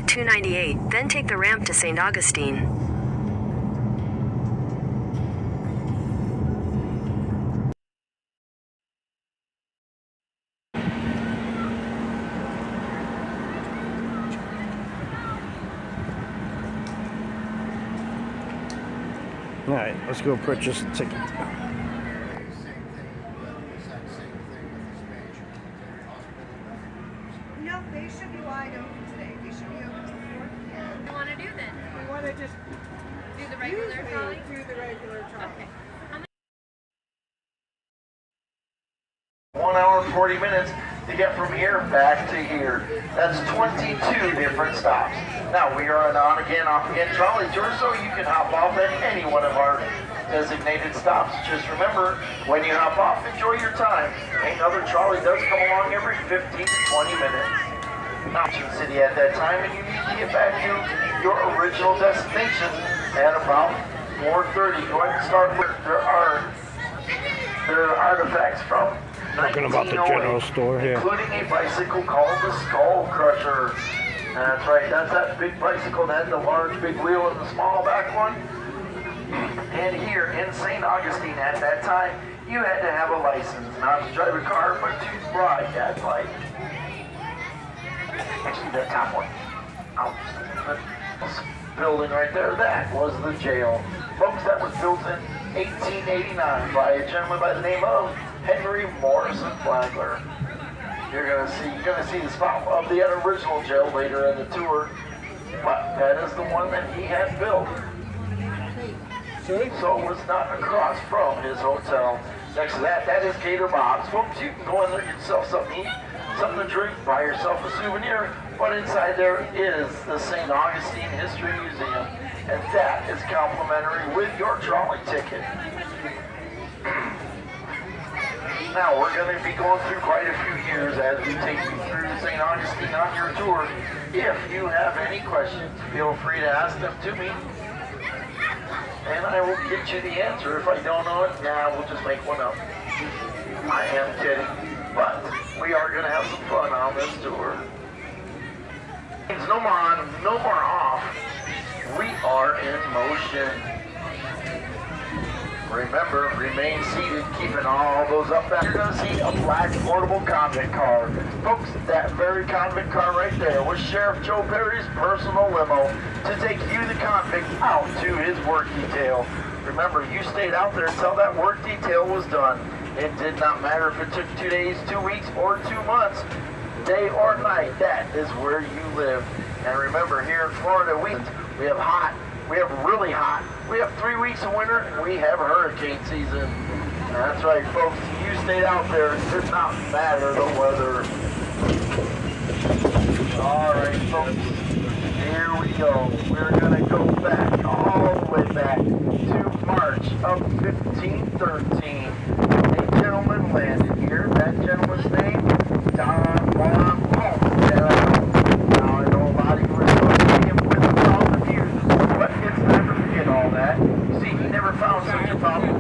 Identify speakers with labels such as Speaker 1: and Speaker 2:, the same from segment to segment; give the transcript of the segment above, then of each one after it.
Speaker 1: exit 298, then take the ramp to Saint Augustine.
Speaker 2: Alright, let's go purchase a ticket.
Speaker 3: No, they should be wide open today. They should be open till 4 p.m.
Speaker 4: What do you want to do then?
Speaker 3: We want to just
Speaker 4: Do the regular trolley?
Speaker 3: do the regular trolley.
Speaker 4: Okay.
Speaker 5: 1 hour and 40 minutes to get from here back to here. That's 22 different stops. Now we are an on-again, off-again trolley tour, so you can hop off at any one of our designated stops. Just remember, when you hop off, enjoy your time. Another trolley does come along every 15 to 20 minutes. Option City at that time, and you need to get back to your original destination at about 4:30. Go ahead and start with there are artifacts from
Speaker 2: Talking about the general store here.
Speaker 5: including a bicycle called the Skull Crusher. That's right, that's that big bicycle that had the large big wheel and the small back one. And here in Saint Augustine at that time, you had to have a license, not to drive a car, but to ride that bike. Actually, the top one. Out. This building right there, that was the jail. Folks, that was built in 1889 by a gentleman by the name of Henry Morrison Flagler. You're gonna see the spot of the original jail later in the tour, but that is the one that he had built. So it was not across from his hotel. Next to that, that is Gator Bob's. Folks, you can go in there, get yourself something to eat, something to drink, buy yourself a souvenir, but inside there is the Saint Augustine History Museum, and that is complimentary with your trolley ticket. Now, we're going to be going through quite a few years as we take you through St. Augustine on your tour. If you have any questions, feel free to ask them to me, and I will get you the answer. If I don't know it, we'll just make one up. I am kidding, but we are going to have some fun on this tour. It's no more on, no more off. We are in motion. Remember, remain seated, keeping all those up back. You're going to see a black portable convict car. Folks, that very convict car right there was Sheriff Joe Perry's personal limo to take you, the convict, out to his work detail. Remember, you stayed out there until that work detail was done. It did not matter if it took 2 days, 2 weeks, or 2 months. Day or night, that is where you live. And remember, here in Florida, we have hot. We have really hot. We have 3 weeks of winter, and we have hurricane season. That's right, folks. You stayed out there. It did not matter the weather. All right, folks. Here we go. We're going to go back, all the way back to March of 1513. A gentleman landed here. That gentleman's name, Don Juan Holmes. Now, I know a lot of you were associating him with the problem of years. But it's time to forget all that. You see, he never found such a problem.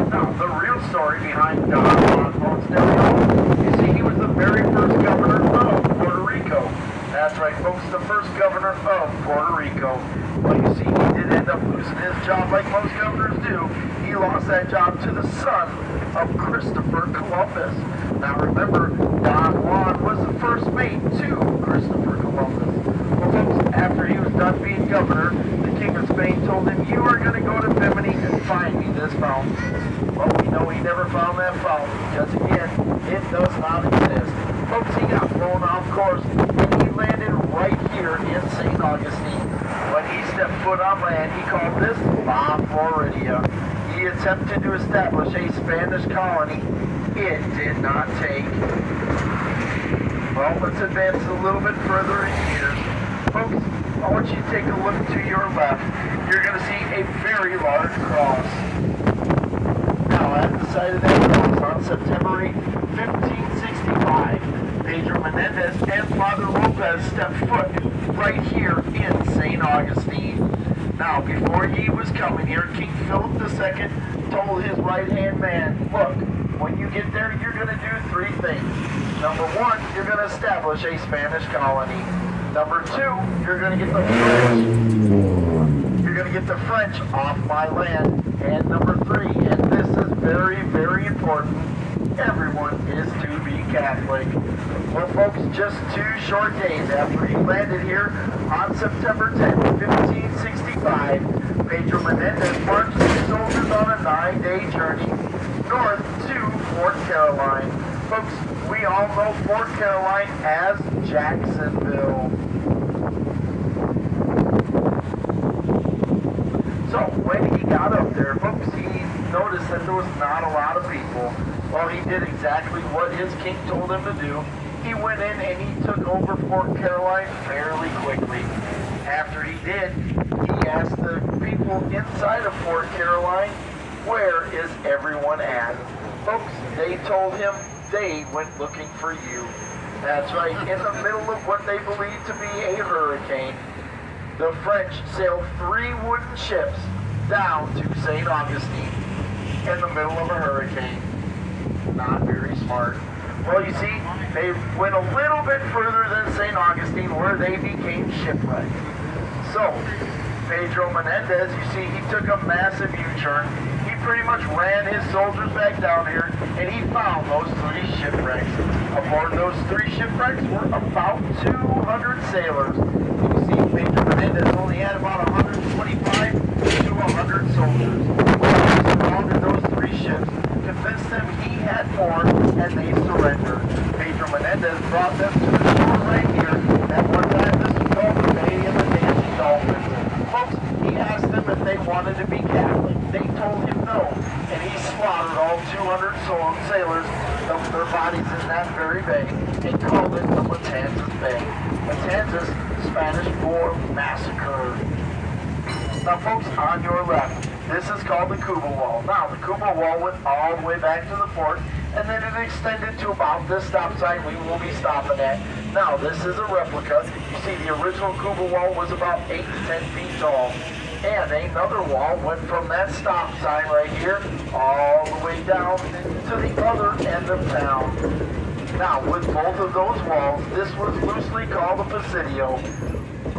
Speaker 5: Now, the real story behind Don Juan Ponce de Leon, you see, he was the very first governor of Puerto Rico. That's right, folks, the first governor of Puerto Rico. But you see, he did end up losing his job like most governors do. He lost that job to the son of Christopher Columbus. Now, remember, Don Juan was the first mate to Christopher Columbus. Well, folks, after he was done being governor, the King of Spain told him, you are going to go to Bimini and find me this fountain. Well, we know he never found that fountain because, again, it does not exist. Folks, he got thrown off course, and he landed right here in St. Augustine. When he stepped foot on land, he called this La Florida. He attempted to establish a Spanish colony. It did not take. Well, let's advance a little bit further in years. Folks, I want you to take a look to your left. You're going to see a very large cross. Now, at the side of that cross, on September 8, 1565, Pedro Menendez and Father Lopez stepped foot right here in St. Augustine. Now, before he was coming here, King Philip II told his right-hand man, look, when you get there, you're going to do three things. Number one, you're going to establish a Spanish colony. Number two, you're going to get the French. You're going to get the French off my land. And number three, and this is very, very important, everyone is to be Catholic. Well, folks, just 2 short days after he landed here on September 10, 1565, Pedro Menendez marched his soldiers on a 9-day journey north to Fort Caroline. Folks, we all know Fort Caroline as Jacksonville. So when he got up there, folks, he noticed that there was not a lot of people. Well, he did exactly what his king told him to do. He went in and he took over Fort Caroline fairly quickly. After he did, he asked the people inside of Fort Caroline, where is everyone at? Folks, they told him they went looking for you. That's right, in the middle of what they believed to be a hurricane, the French sailed 3 wooden ships down to Saint Augustine in the middle of a hurricane. Not very smart. Well, you see, they went a little bit further than Saint Augustine where they became shipwrecked. So, Pedro Menendez, you see, he took a massive U-turn. He pretty much ran his soldiers back down here, and he found those 3 shipwrecks. Aboard those 3 shipwrecks were about 200 sailors. You see, Pedro Menendez only had about 125 to 100 soldiers. He surrounded those 3 ships, convinced them he had more, and they surrendered. Pedro Menendez brought them to the shore right here. At one time, this was called the Bay of the Dancing Dolphins. Folks, he asked them if they wanted to be Catholic. They told him no, and he slaughtered all 200 sailors, dumped their bodies in that very bay, and called it the Matanzas Bay. Matanzas, Spanish for massacre. Now, folks, on your left, this is called the Cuba Wall. Now, the Cuba Wall went all the way back to the fort, and then it extended to about this stop sign we will be stopping at. Now, this is a replica. You see, the original Cuba Wall was about 8 to 10 feet tall. And another wall went from that stop sign right here all the way down to the other end of town. Now, with both of those walls, this was loosely called a presidio,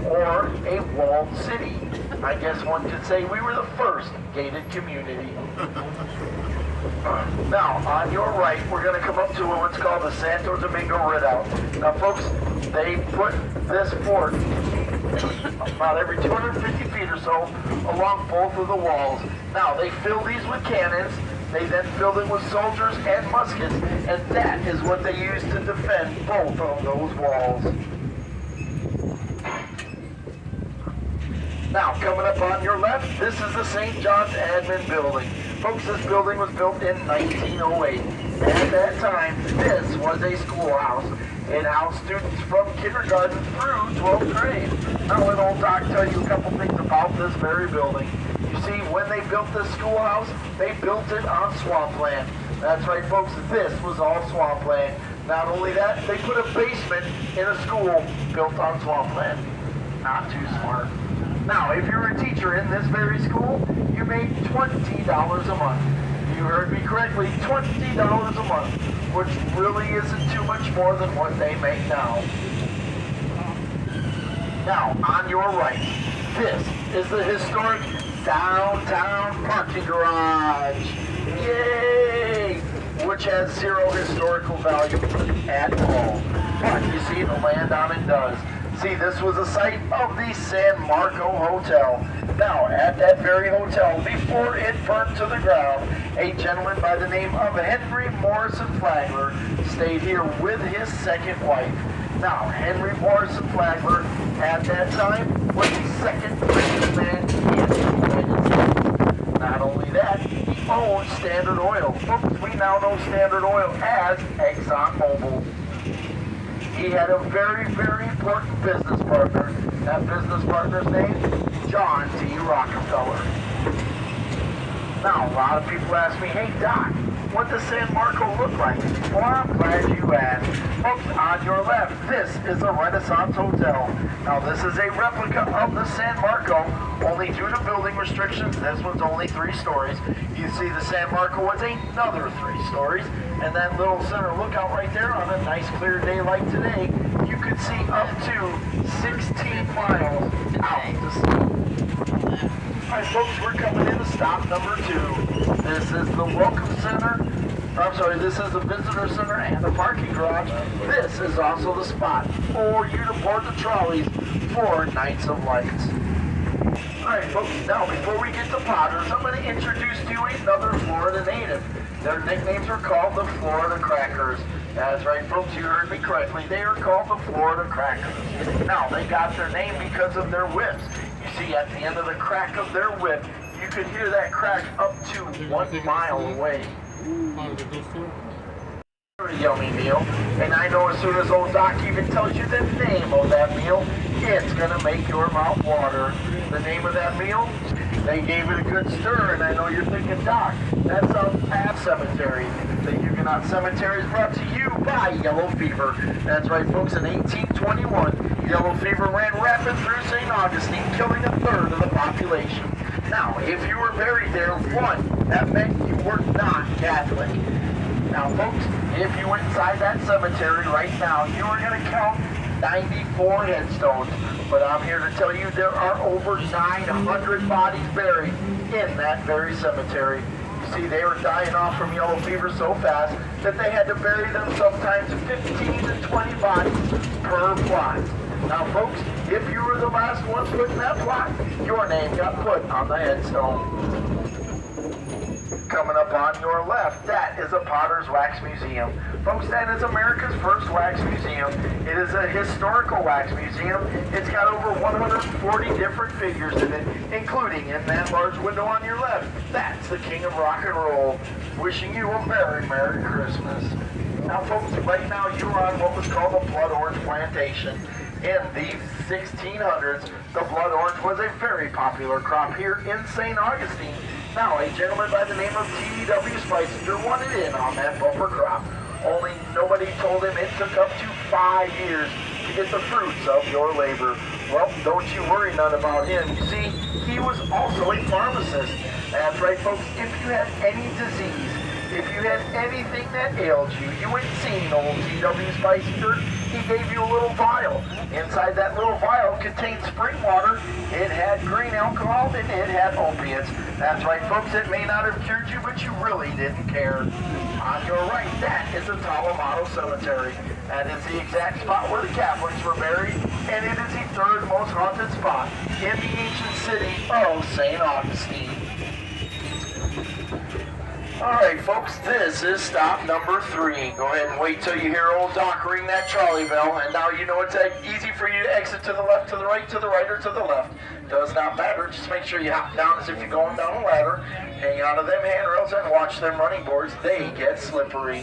Speaker 5: or a walled city. I guess one could say we were the first gated community. Now, on your right, we're going to come up to what's called the Santo Domingo Redoubt. Now, folks, they put this fort about every 250 feet or so along both of the walls. Now, they fill these with cannons. They then filled it with soldiers and muskets, and that is what they used to defend both of those walls. Now, coming up on your left, this is the St. John's Admin Building. Folks, this building was built in 1908. At that time, this was a schoolhouse. It housed students from kindergarten through 12th grade. Now, let old Doc tell you a couple things about this very building. You see, when they built this schoolhouse, they built it on swampland. That's right, folks, this was all swampland. Not only that, they put a basement in a school built on swampland. Not too smart. Now, if you're a teacher in this very school, you made $20 a month. You heard me correctly, $20 a month, which really isn't too much more than what they make now. Now, on your right, this is the historic downtown parking garage. Yay! Which has 0 historical value at all. But you see, the land on it does. See, this was the site of the San Marco Hotel. Now, at that very hotel, before it burned to the ground, a gentleman by the name of Henry Morrison Flagler stayed here with his second wife. Now, Henry Morrison Flagler, at that time, was the second richest man in the United States. Not only that, he owned Standard Oil. Folks, we now know Standard Oil as ExxonMobil. He had a very, very important business partner. That business partner's name, John D. Rockefeller. Now, a lot of people ask me, hey, Doc, what does San Marco look like? Well, I'm glad you asked. Folks, on your left, this is a Renaissance Hotel. Now, this is a replica of the San Marco, only due to building restrictions, this one's only 3 stories. You see the San Marco was another 3 stories, and that little center lookout right there on a nice clear day like today, you could see up to 16 miles out to sea. Alright folks, we're coming into stop number 2. This is the Welcome Center. This is the Visitor Center and the parking garage. This is also the spot for you to board the trolleys for Nights of Lights. Alright folks, now before we get to Potters, I'm going to introduce to you another Florida native. Their nicknames are called the Florida Crackers. That's right folks, you heard me correctly. They are called the Florida Crackers. Now, they got their name because of their whips. You see, at the end of the crack of their whip, you could hear that crack up to 1 mile away. Very yummy meal, and I know as soon as old Doc even tells you the name of that meal, it's gonna make your mouth water. The name of that meal? They gave it a good stir, and I know you're thinking, Doc, that's a cemetery. The Huguenot Cemetery is brought to you by yellow fever. That's right, folks, in 1821, yellow fever ran rapid through Saint Augustine, killing 1/3 of the population. Now, if you were buried there, that meant you were not Catholic. Now, folks, if you went inside that cemetery right now, you are going to count 94 headstones. But I'm here to tell you there are over 900 bodies buried in that very cemetery. You see, they were dying off from yellow fever so fast that they had to bury them sometimes 15 to 20 bodies per plot. Now, folks, if you were the last one put in that plot, your name got put on the headstone. Coming up on your left, that is a Potter's Wax Museum. Folks, that is America's first wax museum. It is a historical wax museum. It's got over 140 different figures in it, including in that large window on your left. That's the King of Rock and Roll. Wishing you a very Merry Christmas. Now, folks, right now you're on what was called the Blood Orange Plantation. In the 1600s, the blood orange was a very popular crop here in Saint Augustine. Now, a gentleman by the name of T.W. Spicinger wanted in on that bumper crop. Only nobody told him it took up to 5 years to get the fruits of your labor. Well, don't you worry none about him. You see, he was also a pharmacist. That's right, folks, if you had any disease, if you had anything that ailed you, you went seeing old T.W. Spicinger. He gave you a little vial. Inside that little vial contained spring water. It had green alcohol and it had opiates. That's right, folks, it may not have cured you, but you really didn't care. On your right, that is the Talamato Cemetery. That is the exact spot where the Catholics were buried, and it is the 3rd most haunted spot in the ancient city of Saint Augustine. Alright folks, this is stop number 3. Go ahead and wait till you hear old Doc ring that trolley bell, and now you know it's easy for you to exit to the left, to the right, or to the left. Does not matter, just make sure you hop down as if you're going down a ladder, hang onto them handrails and watch them running boards, they get slippery.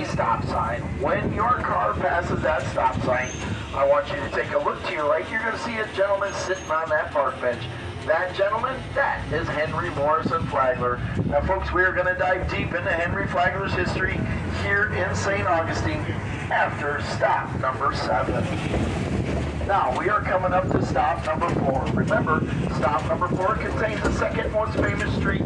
Speaker 5: Stop sign. When your car passes that stop sign, I want you to take a look to your right. You're going to see a gentleman sitting on that park bench. That gentleman, that is Henry Morrison Flagler. Now folks, we are going to dive deep into Henry Flagler's history here in St. Augustine after stop number 7. Now, we are coming up to stop number 4. Remember, stop number 4 contains the 2nd most famous street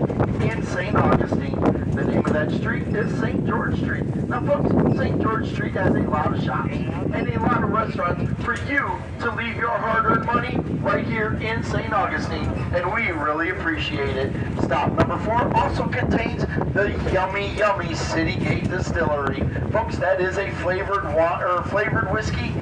Speaker 5: in St. Augustine. The name of that street is St. George Street. Now, folks, St. George Street has a lot of shops and a lot of restaurants for you to leave your hard-earned money right here in St. Augustine, and we really appreciate it. Stop number 4 also contains the yummy, yummy City Gate Distillery. Folks, that is a flavored whiskey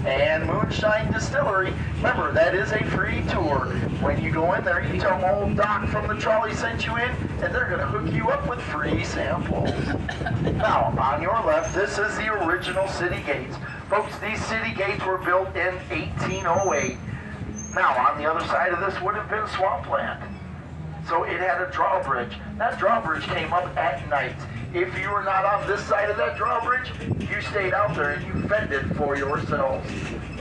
Speaker 5: and moonshine distillery. Remember, that is a free tour. When you go in there, you tell them old Doc from the trolley sent you in, and they're going to hook you up with free samples. Now, on your left, this is the original city gates. Folks, these city gates were built in 1808. Now, on the other side of this would have been swampland. So it had a drawbridge. That drawbridge came up at night. If you were not on this side of that drawbridge, you stayed out there and you fended for yourselves.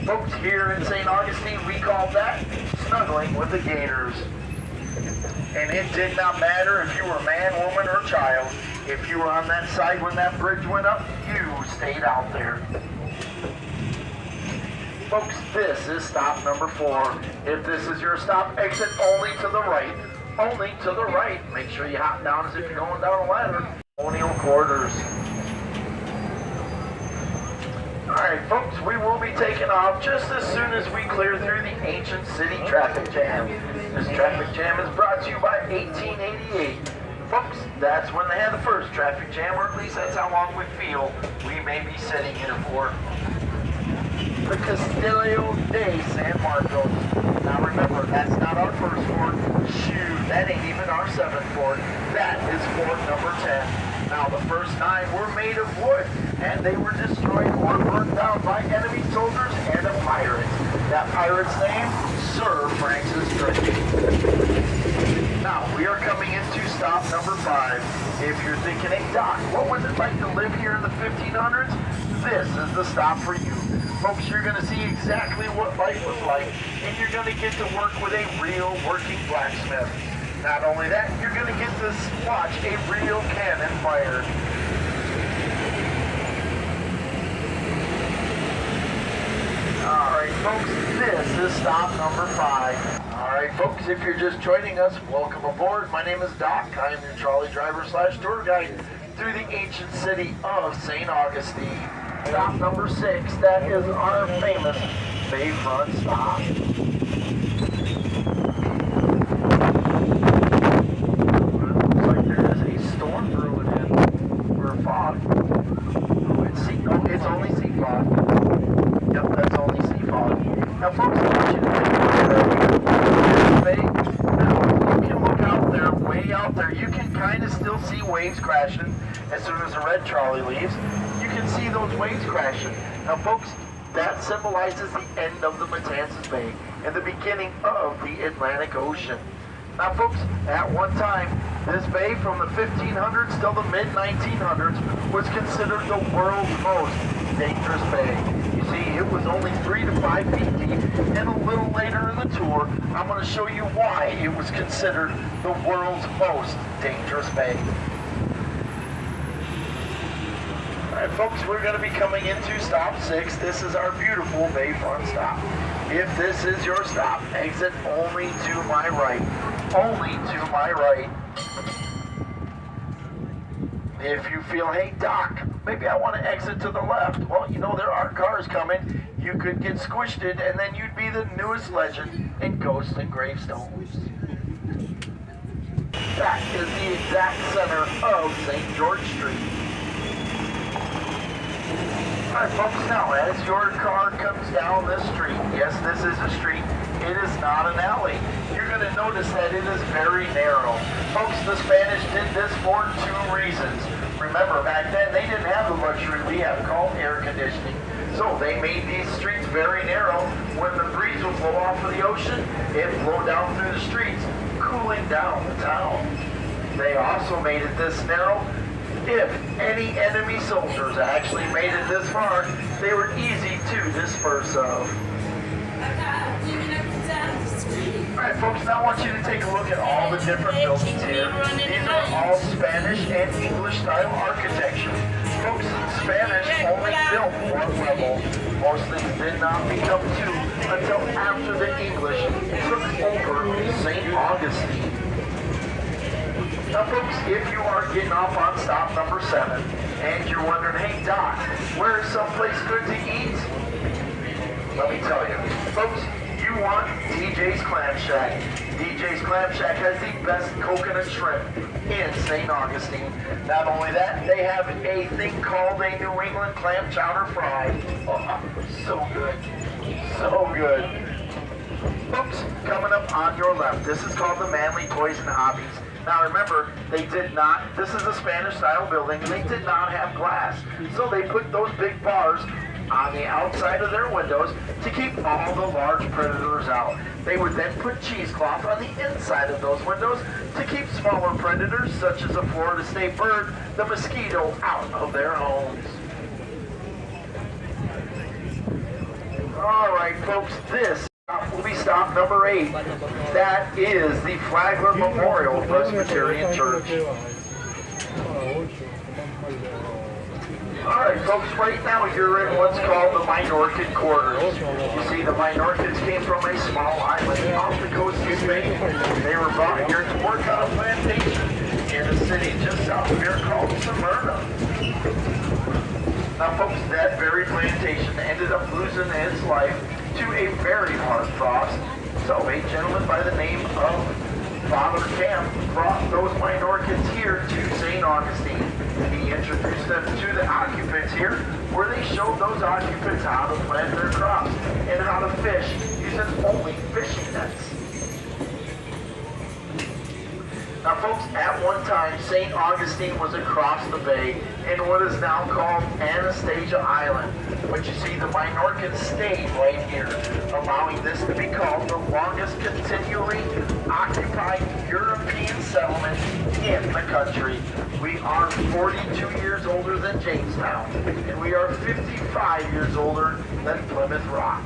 Speaker 5: Folks, here in St. Augustine, we call that snuggling with the gators. And it did not matter if you were man, woman, or child. If you were on that side when that bridge went up, you stayed out there. Folks, this is stop number 4. If this is your stop, exit only to the right. Only to the right. Make sure you hop down as if you're going down a ladder. Colonial quarters. Alright folks, we will be taking off just as soon as we clear through the ancient city traffic jam. This traffic jam is brought to you by 1888. Folks, that's when they had the first traffic jam, or at least that's how long we feel we may be sitting here for. The Castillo de San Marcos. Now remember, that's not our first fort. Shoot, that ain't even our 7th fort. That is fort number 10. Now the first 9 were made of wood, and they were destroyed or burned down by enemy soldiers and a pirate. That pirate's name, Sir Francis Drake. Now we are coming into stop number 5. If you're thinking, hey Doc, what was it like to live here in the 1500s? This is the stop for you. Folks, you're going to see exactly what life was like, and you're going to get to work with a real working blacksmith. Not only that, you're going to get to watch a real cannon fired. Alright folks, this is stop number 5. Alright folks, if you're just joining us, welcome aboard. My name is Doc. I am your trolley driver / tour guide through the ancient city of Saint Augustine. Stop number 6, that is our famous Bayfront stop. Looks like there is a storm brewing in, or fog. Oh, it's only sea fog. Yep, that's only sea fog. Now folks, I want you to take a look at bay. Now, you can look out there, way out there. You can kind of still see waves crashing as soon as the red trolley leaves. You can see those waves crashing. Now folks, that symbolizes the end of the Matanzas Bay and the beginning of the Atlantic Ocean. Now folks, at one time, this bay from the 1500s till the mid-1900s was considered the world's most dangerous bay. You see, it was only 3 to 5 feet deep, and a little later in the tour, I'm going to show you why it was considered the world's most dangerous bay. Alright folks, we're going to be coming into stop 6. This is our beautiful Bayfront stop. If this is your stop, exit only to my right. Only to my right. If you feel, hey Doc, maybe I want to exit to the left. Well, you know there are cars coming. You could get squished in, and then you'd be the newest legend in ghosts and gravestones. That is the exact center of St. George Street. Alright folks, now as your car comes down this street, yes, this is a street, it is not an alley. You're going to notice that it is very narrow. Folks, the Spanish did this for 2 reasons. Remember, back then they didn't have the luxury we have called air conditioning. So they made these streets very narrow. When the breeze would blow off of the ocean, it flowed down through the streets, cooling down the town. They also made it this narrow. If any enemy soldiers actually made it this far, they were easy to disperse of. Alright folks, now I want you to take a look at all the different buildings here. These are all Spanish and English style architecture. Folks, Spanish only built 1 level. Most things did not become 2 until after the English took over Saint Augustine. Now folks, if you are getting off on stop number 7 and you're wondering, hey Doc, where is someplace good to eat? Let me tell you, folks, you want DJ's Clam Shack. DJ's Clam Shack has the best coconut shrimp in St. Augustine. Not only that, they have a thing called a New England clam chowder fry. Oh, so good. So good. Folks, coming up on your left, this is called the Manly Toys and Hobbies. Now remember, they did not, this is a Spanish style building, and they did not have glass. So they put those big bars on the outside of their windows to keep all the large predators out. They would then put cheesecloth on the inside of those windows to keep smaller predators, such as a Florida state bird, the mosquito, out of their homes. Alright folks, this will be stop number 8. That is the Flagler Memorial Presbyterian Church. Alright folks, right now you're in what's called the Minorcan Quarters. You see, the Minorcans came from a small island off the coast of Spain. They were brought here to work on a plantation in a city just south of here called Smyrna. Now folks, that very plantation ended up losing its life to a very hard frost. So a gentleman by the name of Father Camp brought those Minorcans here to Saint Augustine. He introduced them to the occupants here, where they showed those occupants how to plant their crops and how to fish using only fishing nets. Now folks, at one time, Saint Augustine was across the bay in what is now called Anastasia Island. But you see, the Minorcans stayed right here, allowing this to be called the longest continually occupied European settlement in the country. We are 42 years older than Jamestown, and we are 55 years older than Plymouth Rock.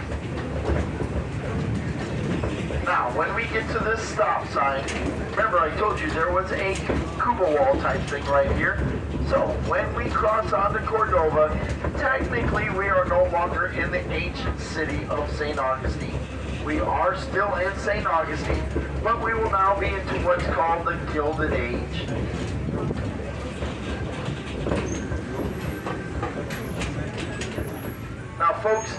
Speaker 5: Now, when we get to this stop sign, remember I told you there was a Cuba wall type thing right here. So when we cross onto Cordova, technically we are no longer in the ancient city of Saint Augustine. We are still in Saint Augustine, but we will now be into what's called the Gilded Age. Now folks,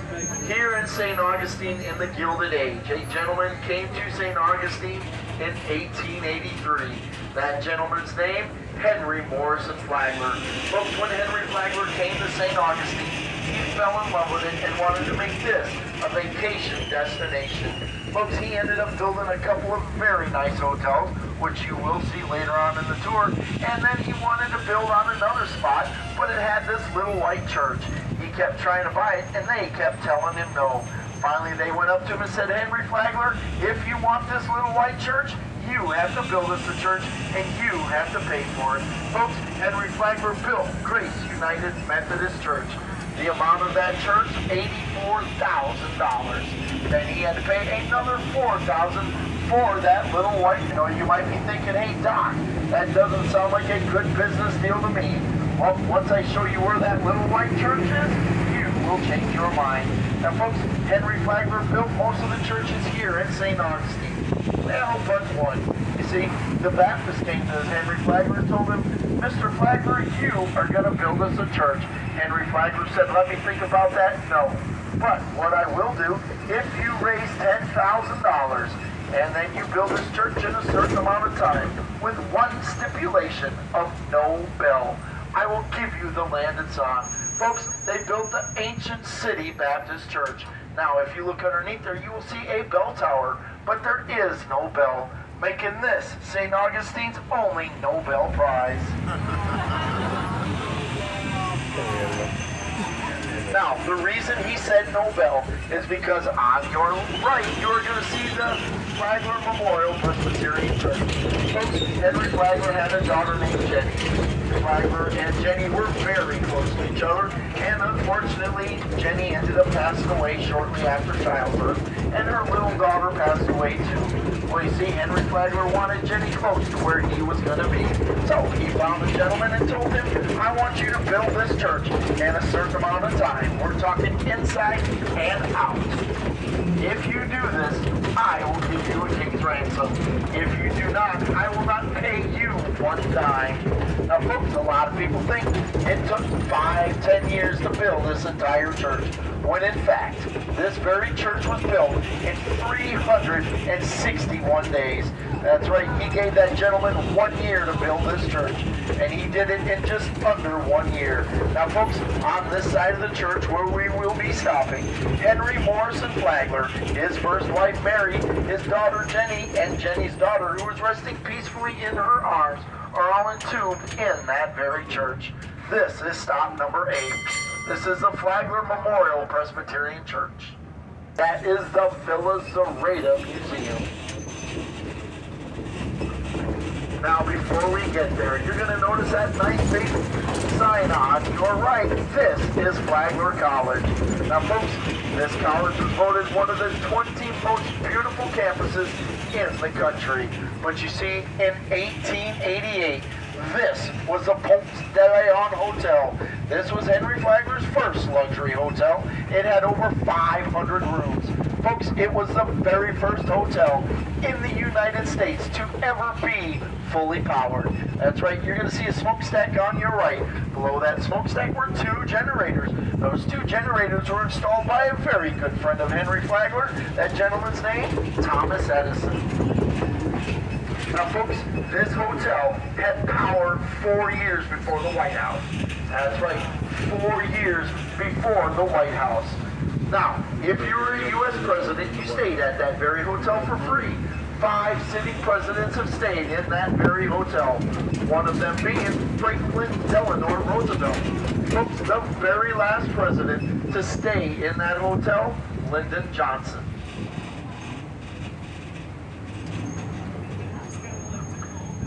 Speaker 5: here in St. Augustine in the Gilded Age, a gentleman came to St. Augustine in 1883. That gentleman's name, Henry Morrison Flagler. Folks, when Henry Flagler came to St. Augustine, he fell in love with it and wanted to make this a vacation destination. Folks, he ended up building a couple of very nice hotels, which you will see later on in the tour, and then he wanted to build on another spot, but it had this little white church. He kept trying to buy it, and they kept telling him no. Finally, they went up to him and said, Henry Flagler, if you want this little white church, you have to build us a church, and you have to pay for it. Folks, Henry Flagler built Grace United Methodist Church. The amount of that church, $84,000. Then he had to pay another $4,000 for that little white. You know, you might be thinking, hey, Doc, that doesn't sound like a good business deal to me. Well, once I show you where that little white church is, you will change your mind. Now, folks, Henry Flagler built most of the churches here in St. Augustine. Well, but one. You see, the Baptists came to Henry Flagler and told him, Mr. Flagler, you are going to build us a church. Henry Flagler said, let me think about that. No. But what I will do, if you raise $10,000 and then you build this church in a certain amount of time with one stipulation of no bell, I will give you the land it's on. Folks, they built the ancient City Baptist Church. Now, if you look underneath there, you will see a bell tower, but there is no bell, making this St. Augustine's only Nobel Prize. Now, the reason he said no bell is because on your right, you're going to see the Flagler Memorial Presbyterian Church. Folks, Henry Flagler had a daughter named Jenny. Flagler and Jenny were very close to each other, and unfortunately, Jenny ended up passing away shortly after childbirth, and her little daughter passed away too. Well, you see, Henry Flagler wanted Jenny close to where he was going to be. So he found a gentleman and told him, I want you to build this church in a certain amount of time. We're talking inside and out. If you do this, I will give you a king's ransom. If you do not, I will not pay you one dime. Now, folks, a lot of people think it took 5-10 years to build this entire church, when in fact, this very church was built in 361 days. That's right, he gave that gentleman 1 year to build this church, and he did it in just under 1 year. Now, folks, on this side of the church where we will be stopping, Henry Morrison Flagler, his first wife Mary, his daughter Jenny, and Jenny's daughter, who was resting peacefully in her arms, are all entombed in that very church. This is stop number 8. This is the Flagler Memorial Presbyterian Church. That is the Villa Zareta Museum. Now, before we get there, you're going to notice that nice big sign on your right. This is Flagler College. Now, folks, this college was voted one of the 20 most beautiful campuses in the country. But you see, in 1888, this was the Ponce de Leon Hotel. This was Henry Flagler's first luxury hotel. It had over 500 rooms. Folks, it was the very first hotel in the United States to ever be fully powered. That's right, you're going to see a smokestack on your right. Below that smokestack were 2 generators. Those 2 generators were installed by a very good friend of Henry Flagler. That gentleman's name, Thomas Edison. Now folks, this hotel had power 4 years before the White House. That's right, 4 years before the White House. Now, if you were a U.S. president, you stayed at that very hotel for free. 5 sitting presidents have stayed in that very hotel. One of them being Franklin Delano Roosevelt. Folks, the very last president to stay in that hotel, Lyndon Johnson.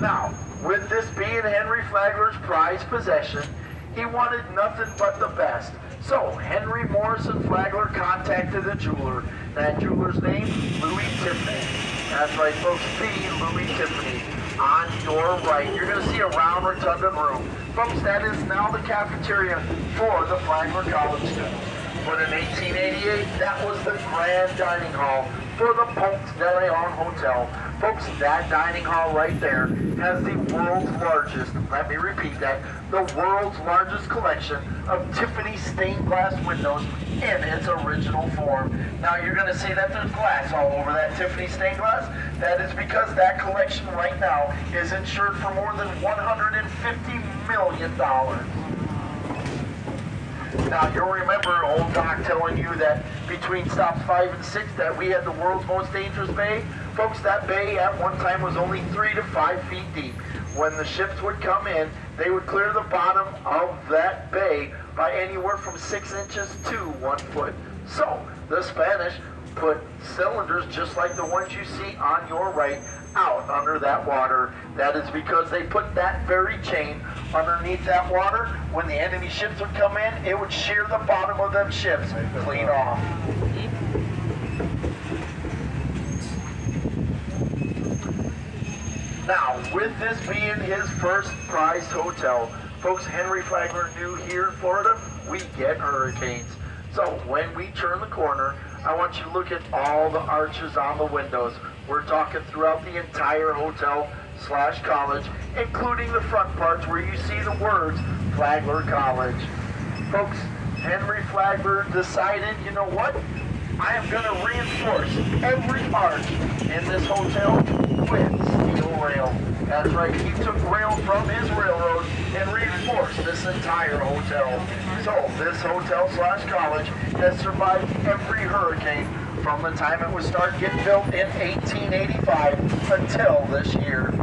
Speaker 5: Now, with this being Henry Flagler's prized possession, he wanted nothing but the best. So, Henry Morrison Flagler contacted a jeweler. That jeweler's name, Louis Tiffany. That's right, folks, the Louis Tiffany. On your right, you're going to see a round rotunda room. Folks, that is now the cafeteria for the Flagler College students. But in 1888, that was the grand dining hall for the Ponce de Leon Hotel. Folks, that dining hall right there has the world's largest, let me repeat that, the world's largest collection of Tiffany stained glass windows in its original form. Now you're going to see that there's glass all over that Tiffany stained glass. That is because that collection right now is insured for more than $150 million. Now, you'll remember old Doc telling you that between stops 5 and 6 that we had the world's most dangerous bay. Folks, that bay at one time was only 3 to 5 feet deep. When the ships would come in, they would clear the bottom of that bay by anywhere from 6 inches to 1 foot. So, the Spanish put cylinders just like the ones you see on your right out under that water. That is because they put that very chain underneath that water. When the enemy ships would come in, it would shear the bottom of them ships clean off. Now, with this being his first prized hotel, folks, Henry Flagler knew here in Florida, we get hurricanes. So when we turn the corner, I want you to look at all the arches on the windows. We're talking throughout the entire hotel/college, including the front parts where you see the words Flagler College. Folks, Henry Flagler decided, you know what? I am going to reinforce every arch in this hotel with steel rail. That's right, he took rail from his railroad and reinforced this entire hotel. So this hotel/college has survived every hurricane from the time it was started getting built in 1885 until this year.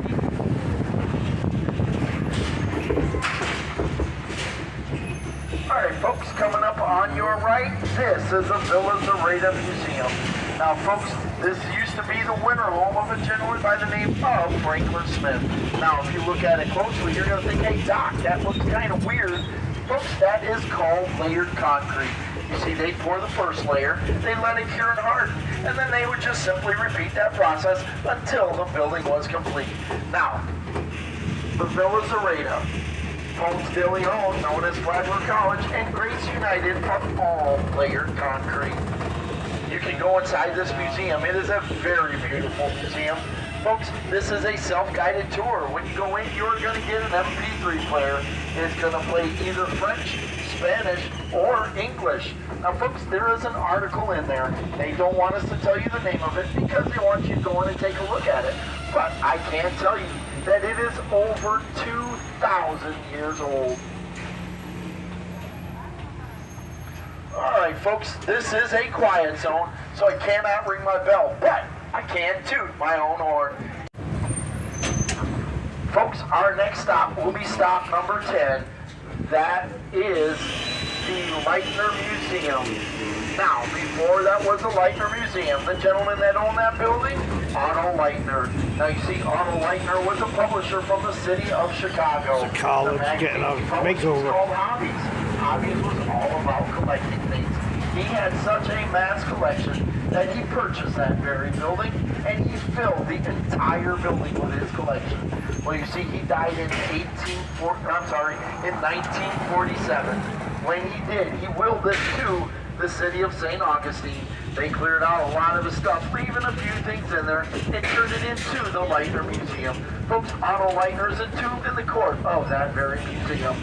Speaker 5: Alright folks, coming up on your right, this is the Villa Zareta Museum. Now folks, this used to be the winter home of a gentleman by the name of Franklin Smith. Now if you look at it closely, you're going to think, hey Doc, that looks kind of weird. Folks, that is called layered concrete. You see, they pour the first layer, they let it cure and harden, and then they would just simply repeat that process until the building was complete. Now, the Villa Zareta, Ponce de Leon, known as Flagler College, and Grace United are all layered concrete. You can go inside this museum. It is a very beautiful museum. Folks, this is a self-guided tour. When you go in, you're going to get an MP3 player. It's going to play either French, Spanish, or English. Now, folks, there is an article in there. They don't want us to tell you the name of it because they want you to go in and take a look at it. But I can tell you that it is over 2,000 years old. Alright folks, this is a quiet zone, so I cannot ring my bell, but I can toot my own horn. Folks, our next stop will be stop number 10. That is the Leitner Museum. Now, before that was the Leitner Museum, the gentleman that owned that building, Otto Leitner. Now you see, Otto Leitner was a publisher from the city of Chicago.
Speaker 2: It's a college getting a makeover.
Speaker 5: Called Hobbies. Hobbies was all about collecting things. He had such a mass collection that he purchased that very building, and he filled the entire building with his collection. Well, you see, he died in 1947. When he did, he willed it to the city of Saint Augustine. They cleared out a lot of his stuff, leaving a few things in there, and turned it into the Leitner Museum. Folks, Otto Leitner is entombed in the court of that very museum.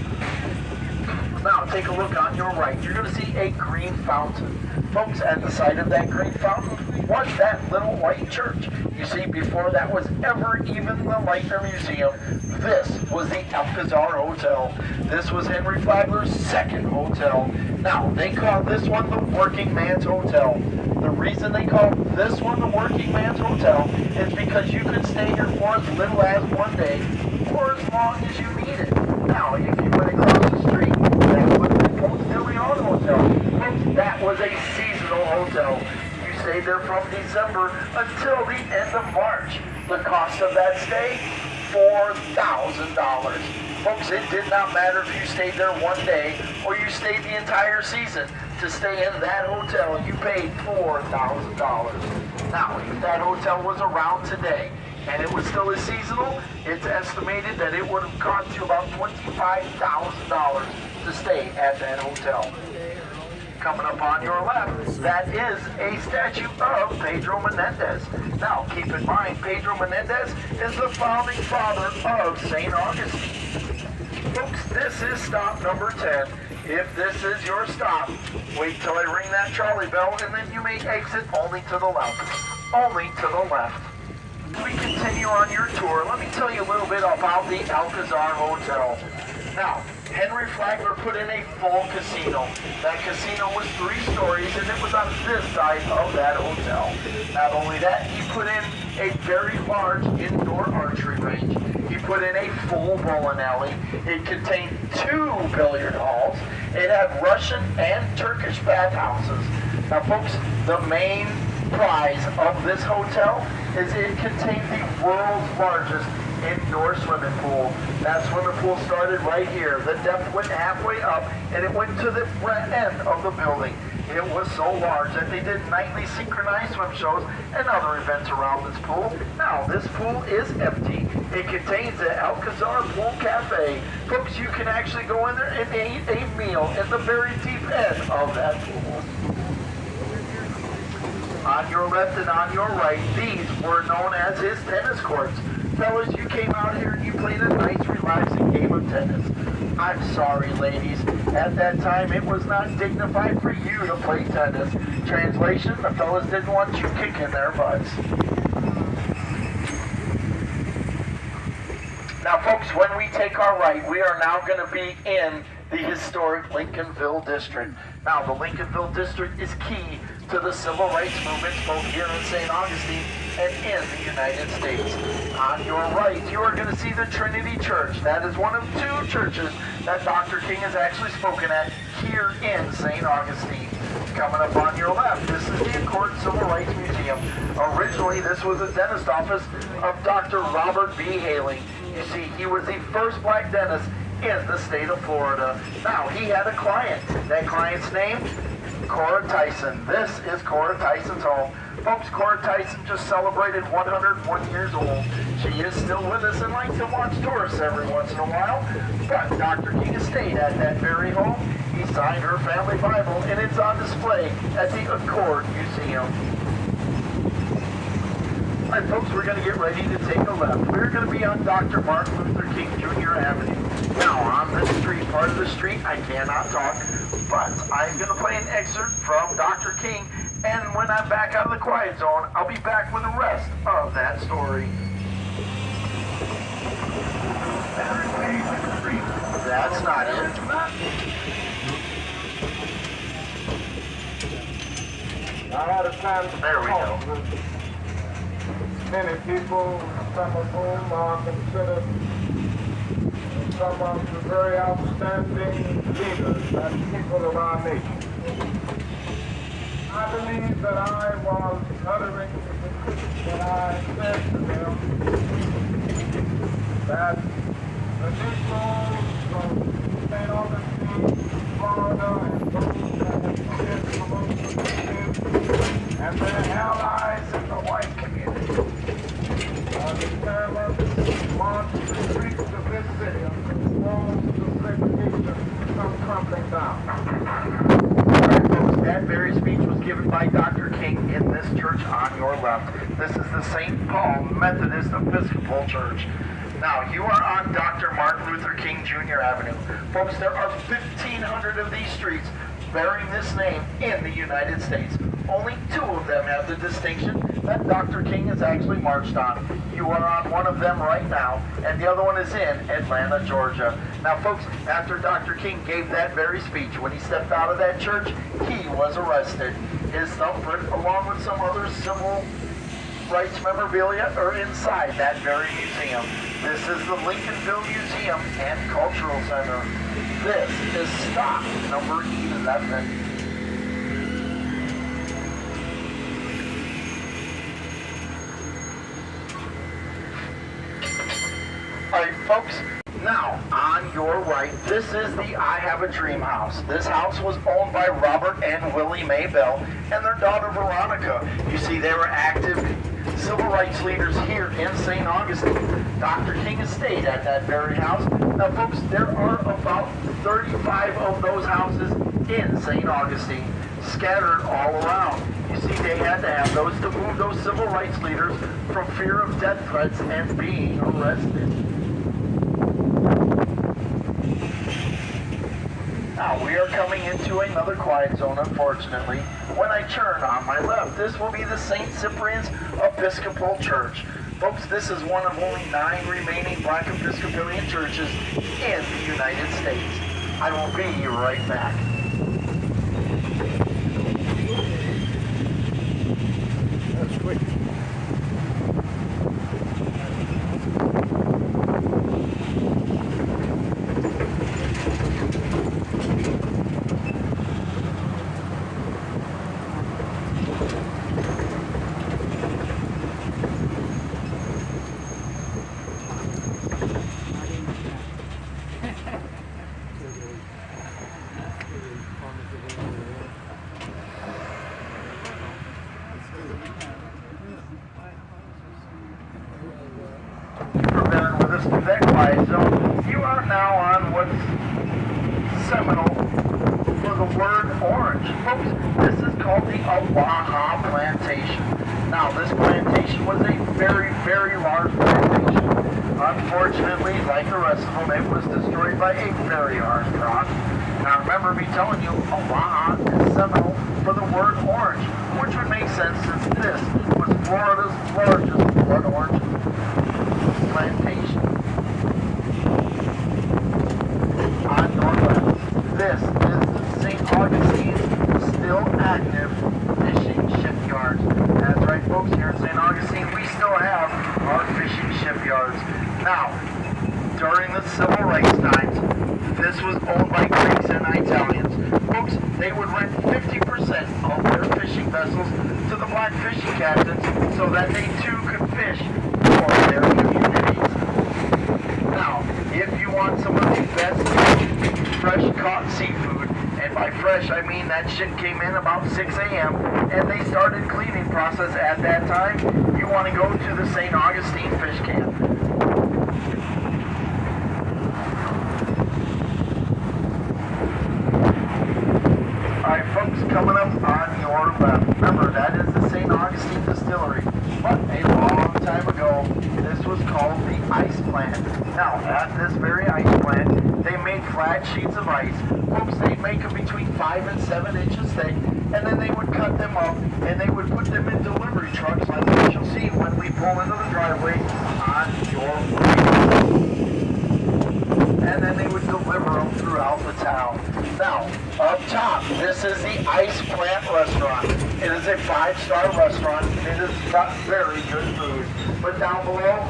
Speaker 5: Now, take a look on your right. You're going to see a green fountain. Folks, at the side of that green fountain was that little white church. You see, before that was ever even the Leitner Museum, this was the Alcazar Hotel. This was Henry Flagler's second hotel. Now, they call this one the Working Man's Hotel. The reason they call this one the Working Man's Hotel is because you could stay here for as little as 1 day or as long as you needed. Now, if you went across the street, that was the Ponce de Leon Hotel. Folks, that was a seasonal hotel. You stayed there from December until the end of March. The cost of that stay, $4,000. Folks, it did not matter if you stayed there 1 day or you stayed the entire season. To stay in that hotel, you paid $4,000. Now, if that hotel was around today and it was still a seasonal, it's estimated that it would have cost you about $25,000 to stay at that hotel. Coming up on your left, that is a statue of Pedro Menendez. Now, keep in mind, Pedro Menendez is the founding father of Saint Augustine. Folks, this is stop number 10. If this is your stop, wait till I ring that trolley bell, and then you may exit only to the left. Only to the left. We continue on your tour. Let me tell you a little bit about the Alcazar Hotel. Now, Henry Flagler put in a full casino. That casino was 3 stories, and it was on this side of that hotel. Not only that, he put in a very large indoor archery range. He put in a full bowling alley. It contained 2 billiard halls. It had Russian and Turkish bathhouses. Now, folks, the main prize of this hotel is it contained the world's largest indoor swimming pool. That swimming pool started right here. The depth went halfway up, and it went to the end of the building. It was so large that they did nightly synchronized swim shows and other events around this pool. Now, this pool is empty. It contains the Alcazar Pool Cafe. Folks, you can actually go in there and eat a meal in the very deep end of that pool. On your left and on your right, these were known as his tennis courts. Fellas, you came out here and you played a nice, relaxing game of tennis. I'm sorry, ladies. At that time, it was not dignified for you to play tennis. Translation, the fellas didn't want you kicking their butts. Now, folks, when we take our right, we are now going to be in the historic Lincolnville District. Now, the Lincolnville District is key to the civil rights movements both here in St. Augustine and in the United States. On your right, you are going to see the Trinity Church. That is one of 2 churches that Dr. King has actually spoken at here in St. Augustine. Coming up on your left, this is the Accord Civil Rights Museum. Originally, this was the dentist office of Dr. Robert B. Haley. You see, he was the first black dentist in the state of Florida. Now, he had a client. That client's name? Cora Tyson. This is Cora Tyson's home. Folks, Cora Tyson just celebrated 101 years old. She is still with us and likes to watch tourists every once in a while. But Dr. King stayed at that very home. He signed her family Bible, and it's on display at the Accord Museum. All right, folks, we're going to get ready to take a left. We're going to be on Dr. Martin Luther King Jr. Avenue. Now, on this street, part of the street, I cannot talk, but I'm going to play an excerpt from Dr. King, and when I'm back out of the quiet zone, I'll be back with the rest of that story. That's not it.
Speaker 6: I had a time to
Speaker 5: There we go.
Speaker 6: many people, some of whom are considered some of the very outstanding leaders and people of our nation. I believe that I was uttering when I said to them that the Negroes from St. Augustine, Florida, and those that have come in from among the and then the streets of this city until the walls of segregation come crumbling down.
Speaker 5: Alright, folks, that very speech was given by Dr. King in this church on your left. This is the St. Paul Methodist Episcopal Church. Now, you are on Dr. Martin Luther King Jr. Avenue. Folks, there are 1,500 of these streets bearing this name in the United States. Only 2 of them have the distinction that Dr. King has actually marched on. You are on one of them right now, and the other one is in Atlanta, Georgia. Now, folks, after Dr. King gave that very speech, when he stepped out of that church, he was arrested. His thumbprint, along with some other civil rights memorabilia, are inside that very museum. This is the Lincolnville Museum and Cultural Center. This is stop number 11. Alright, folks, now on your right, this is the I Have a Dream house. This house was owned by Robert and Willie Maybell and their daughter Veronica. You see, they were active civil rights leaders here in St. Augustine. Dr. King has stayed at that very house. Now, folks, there are about 35 of those houses in St. Augustine, scattered all around. You see, they had to have those to move those civil rights leaders from fear of death threats and being arrested. Now, we are coming into another quiet zone, unfortunately. When I turn on my left, this will be the St. Cyprian's Episcopal Church. Folks, this is one of only 9 remaining Black Episcopalian churches in the United States. I will be right back.
Speaker 2: That's quick.
Speaker 5: For bearing with us through that quiet zone, you are now on what's seminal for the word orange. Folks, this is called the Oahu Plantation. Now, this plantation was a very, very large plantation. Unfortunately, like the rest of them, it was destroyed by a very hard frost. Now, remember me telling you, Oahu is seminal for the word orange, which would make sense since this was Florida's largest blood orange plantation. On your left, this is the St. Augustine still active fishing shipyards. That's right, folks, here in St. Augustine, we still have our fishing shipyards. Now, during the civil rights times, this was owned by Greeks and Italians. Folks, they would rent 50% of their fishing vessels to the black fishing captains so that they too could fish for their communities. Now, if you want some of the best fresh caught seafood, and by fresh I mean that ship came in about 6 a.m. and they started cleaning process at that time, you want to go to the St. Augustine Fish Camp. Alright, folks, coming up on your left. Remember, that is the St. Augustine Distillery. But a long time ago, this was called the ice plant. Now, at this very ice plant, they made flat sheets of ice. Folks, they'd make them between 5 and 7 inches thick, and then they would cut them up, and they would put them in delivery trucks like what you'll see when we pull into the driveway on your right. And then they would deliver them throughout the town. Now, up top, this is the Ice Plant Restaurant. It is a 5-star restaurant. It has got very good food. But down below,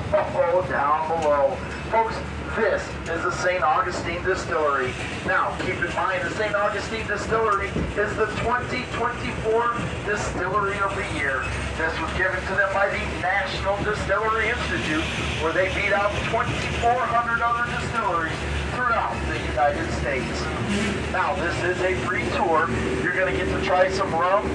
Speaker 5: down below, folks, this is the St. Augustine Distillery. Now, keep in mind, the St. Augustine Distillery is the 2024 Distillery of the Year. This was given to them by the National Distillery Institute, where they beat out 2,400 other distilleries throughout the United States. Now, this is a free tour. You're going to get to try some rum,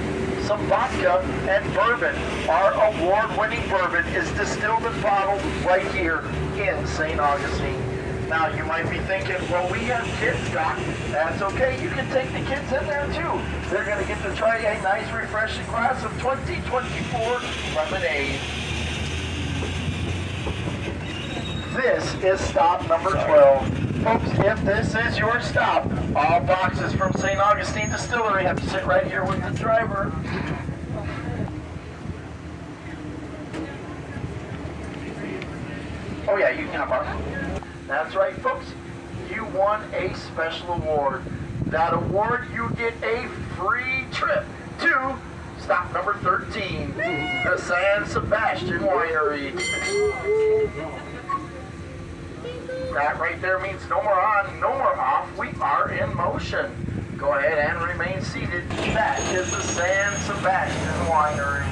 Speaker 5: some vodka and bourbon. Our award-winning bourbon is distilled and bottled right here in St. Augustine. Now, you might be thinking, well, we have kids, Doc. That's okay. You can take the kids in there, too. They're going to get to try a nice, refreshing glass of 2024 lemonade. This is stop number 12. Folks, if this is your stop, all boxes from St. Augustine Distillery have to sit right here with the driver. Oh yeah, you can hop on. That's right, folks. You won a special award. That award, you get a free trip to stop number 13, the San Sebastian Winery. That right there means no more on, no more off. We are in motion. Go ahead and remain seated. That is the San Sebastian Winery.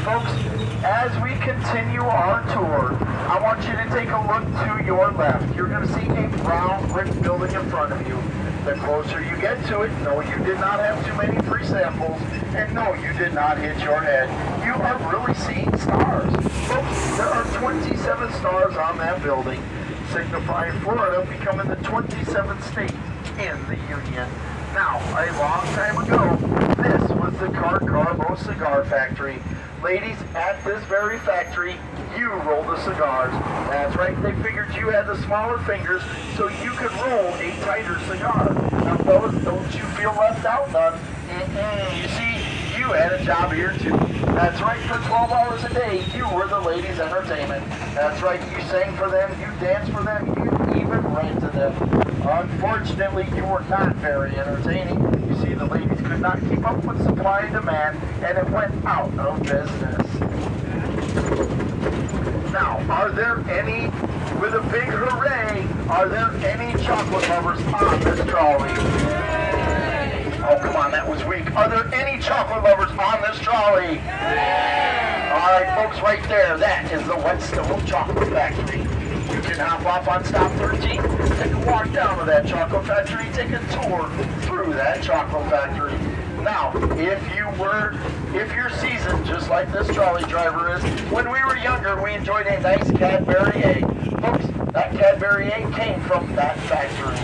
Speaker 5: Folks, as we continue our tour, I want you to take a look to your left. You're going to see a brown brick building in front of you. The closer you get to it, no, you did not have too many free samples, and no, you did not hit your head. You are really seeing stars. Folks, there are 27 stars on that building, signifying Florida becoming the 27th state in the Union. Now, a long time ago, this was the Carbo Cigar Factory. Ladies, at this very factory, you roll the cigars. That's right, they figured you had the smaller fingers, so you could roll a tighter cigar. Now, fellas, don't you feel left out none. You see, you had a job here, too. That's right, for 12 hours a day, you were the ladies' entertainment. That's right, you sang for them, you danced for them, you even ranted them. Unfortunately, you were not very entertaining. You see, the ladies could not keep up with supply and demand, and it went out of business. Now, are there any, with a big hooray, are there any chocolate lovers on this trolley? Oh, come on, that was weak. Are there any chocolate lovers on this trolley? All right, folks, right there, that is the Whetstone Chocolate Factory. You can hop off on stop 13, take a walk down to that chocolate factory, take a tour through that chocolate factory. Now, if you're seasoned just like this trolley driver is, when we were younger, we enjoyed a nice Cadbury egg. Folks, that Cadbury egg came from that factory.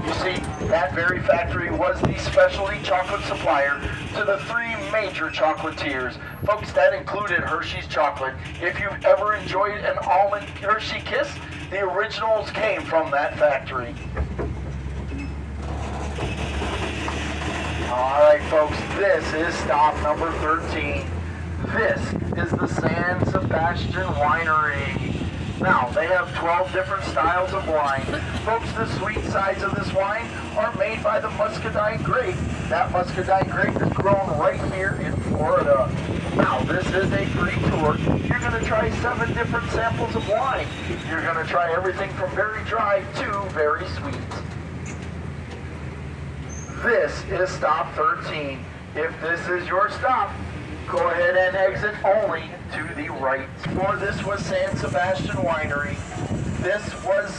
Speaker 5: You see, that very factory was the specialty chocolate supplier to the three major chocolatiers. Folks, that included Hershey's chocolate. If you've ever enjoyed an almond Hershey Kiss, the originals came from that factory. All right, folks, this is stop number 13. This is the San Sebastian Winery. Now, they have 12 different styles of wine. Folks, the sweet sides of this wine are made by the muscadine grape. That muscadine grape is grown right here in Florida. Now, this is a free tour. You're going to try 7 different samples of wine. You're going to try everything from very dry to very sweet. This is stop 13. If this is your stop, go ahead and exit only to the right. For this was San Sebastian Winery. This was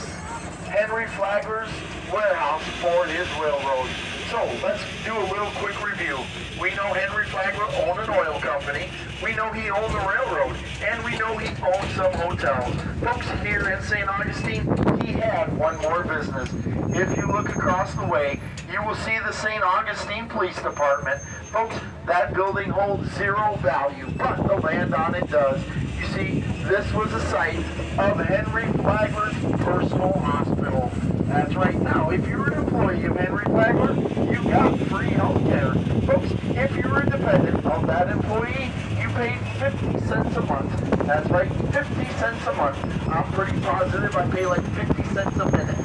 Speaker 5: Henry Flagler's warehouse for his railroad. So let's do a little quick review. We know Henry Flagler owned an oil company. We know he owned a railroad. And we know he owned some hotels. Folks, here in St. Augustine, he had one more business. If you look across the way, you will see the St. Augustine Police Department. Folks, that building holds zero value, but the land on it does. You see, this was the site of Henry Flagler's personal hospital. That's right. Now, if you're an employee of Henry Flagler, you got free health care. Folks, if you're a dependent of that employee, you paid 50 cents a month. That's right, 50 cents a month. I'm pretty positive I pay like 50 cents a minute.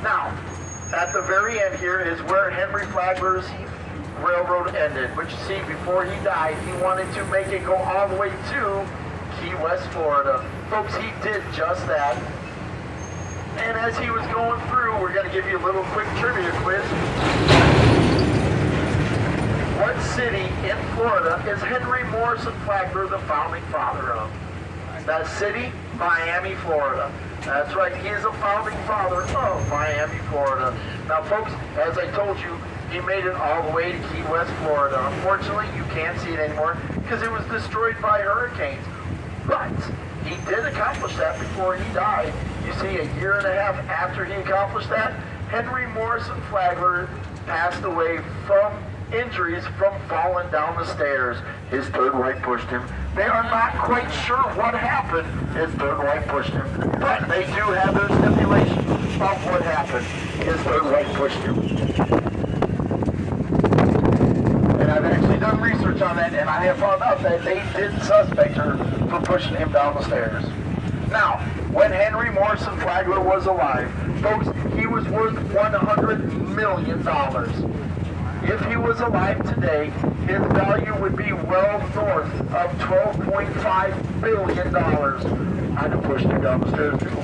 Speaker 5: Now, at the very end here is where Henry Flagler's railroad ended. But you see, before he died, he wanted to make it go all the way to Key West, Florida. Folks, he did just that. And as he was going through, we're going to give you a little quick trivia quiz. what city in Florida is Henry Morrison Flagler the founding father of? That city, Miami, Florida. That's right, he is a founding father of Miami, Florida. Now folks, as I told you, he made it all the way to Key West, Florida. Unfortunately, you can't see it anymore because it was destroyed by hurricanes. But he did accomplish that before he died. You see, a year and a half after he accomplished that, Henry Morrison Flagler passed away from injuries from falling down the stairs. His third wife pushed him. They are not quite sure what happened. His third wife pushed him. But they do have their stipulation of what happened. His third wife pushed him. And I've actually done research on that, and I have found out that they did suspect her for pushing him down the stairs. Now, when Henry Morrison Flagler was alive, folks, he was worth $100 million. If he was alive today, his value would be well north of $12.5 billion. I'd have pushed him down the stairs too.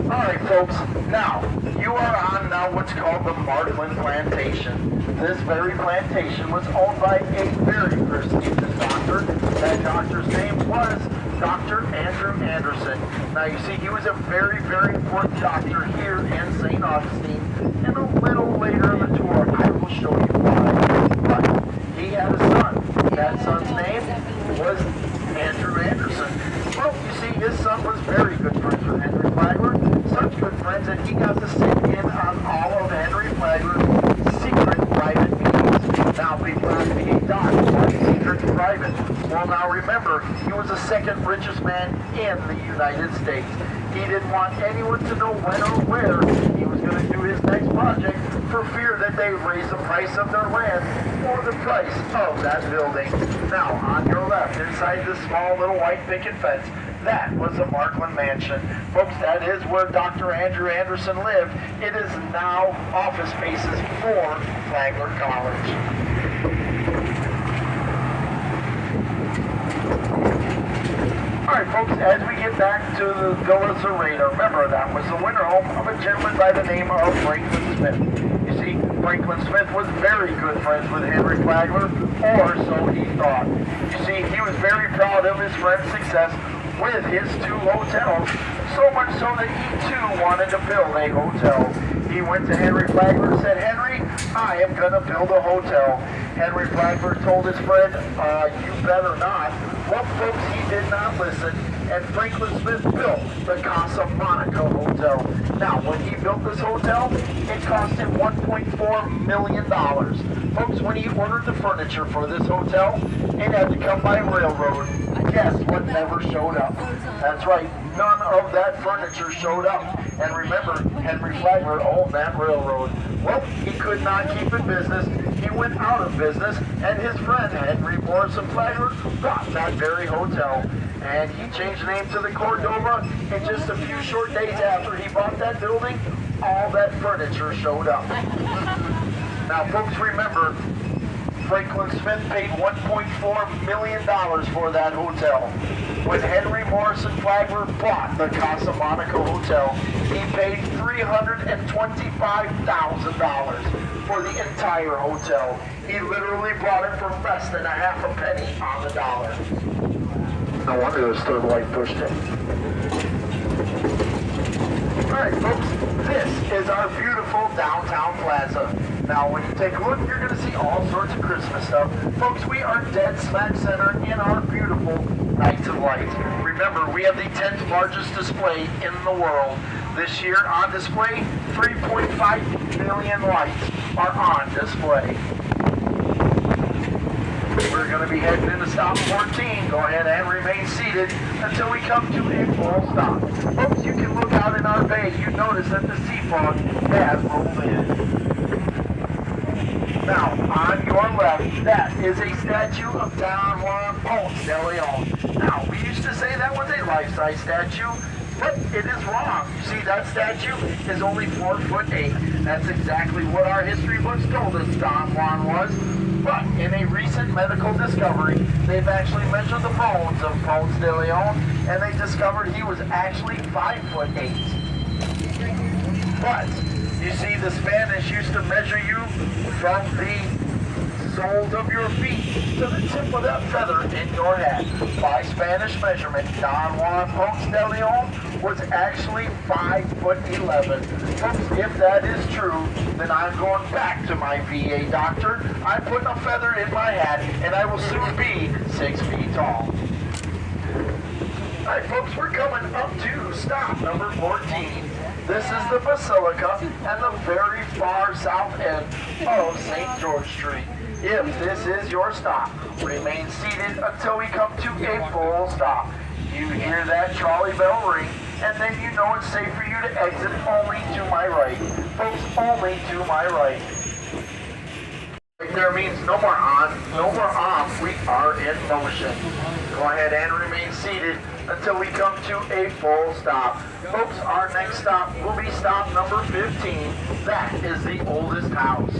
Speaker 5: Alright folks, now, you are on now what's called the Markland Plantation. This very plantation was owned by a very prestigious doctor. That doctor's name was Dr. Andrew Anderson. Now you see, he was a very, very important doctor here in Saint Augustine. And a little later in the tour, I will show you why. But he had a son. That son's name was Andrew Anderson. Well, you see, his son was very good friends with Henry Flagler. Such good friends that he got to sit in on all of Henry Flagler's secret private meetings. Now, people ask me, hey Doc, why secret and private? Well, now remember, he was the second richest man in the United States. He didn't want anyone to know when or where he was going to do his next project for fear that they raise the price of their land or the price of that building. Now, on your left, inside this small little white picket fence, that was the Markland Mansion. Folks, that is where Dr. Andrew Anderson lived. It is now office spaces for Flagler College. Alright folks, as we get back to the Villa Zareta, remember that was the winter home of a gentleman by the name of Franklin Smith. You see, Franklin Smith was very good friends with Henry Flagler, or so he thought. You see, he was very proud of his friend's success with his two hotels, so much so that he too wanted to build a hotel. He went to Henry Flagler and said, Henry, I am going to build a hotel. Henry Flagler told his friend, you better not. Well, folks, he did not listen, and Franklin Smith built the Casa Monaco Hotel. Now, when he built this hotel, it cost him $1.4 million. Folks, when he ordered the furniture for this hotel, it had to come by railroad. Guess what never showed up? That's right, none of that furniture showed up. And remember, Henry Flagler owned that railroad. Well, he could not keep in business. He went out of business, and his friend Henry Morrison Flagler bought that very hotel. And he changed the name to the Cordova, and just a few short days after he bought that building, all that furniture showed up. Now, folks, remember, Franklin Smith paid $1.4 million for that hotel. When Henry Morrison Flagler bought the Casa Monaco Hotel, he paid $325,000 for the entire hotel. He literally bought it for less than a half a penny on the dollar. No wonder his third wife pushed him. Alright folks, this is our beautiful downtown plaza. Now when you take a look, you're going to see all sorts of Christmas stuff. Folks, we are dead smack center in our beautiful Night of Light. Remember, we have the 10th largest display in the world. This year on display, 3.5 million lights are on display. We're going to be heading into stop 14. Go ahead and remain seated until we come to a full stop. Folks, you can look out in our bay. You notice that the sea fog has rolled in. Now, on your left, that is a statue of Don Juan Ponce de Leon. Now, we used to say that was a life-size statue, but it is wrong. You see, that statue is only 4'8". That's exactly what our history books told us Don Juan was. But in a recent medical discovery, they've actually measured the bones of Ponce de Leon, and they discovered he was actually 5'8". But You see, the Spanish used to measure you from the soles of your feet to the tip of that feather in your hat. By Spanish measurement, Don Juan Ponce de Leon was actually 5'11". Folks, if that is true, then I'm going back to my VA doctor. I'm putting a feather in my hat, and I will soon be 6 feet tall. Alright folks, we're coming up to stop number 14. This is the Basilica and the very far south end of St. George Street. If this is your stop, remain seated until we come to a full stop. You hear that trolley bell ring, and then you know it's safe for you to exit only to my right. Folks, only to my right. Right there means no more on, no more off. We are in motion. Go ahead and remain seated until we come to a full stop. Folks, our next stop will be stop number 15. That is the oldest house.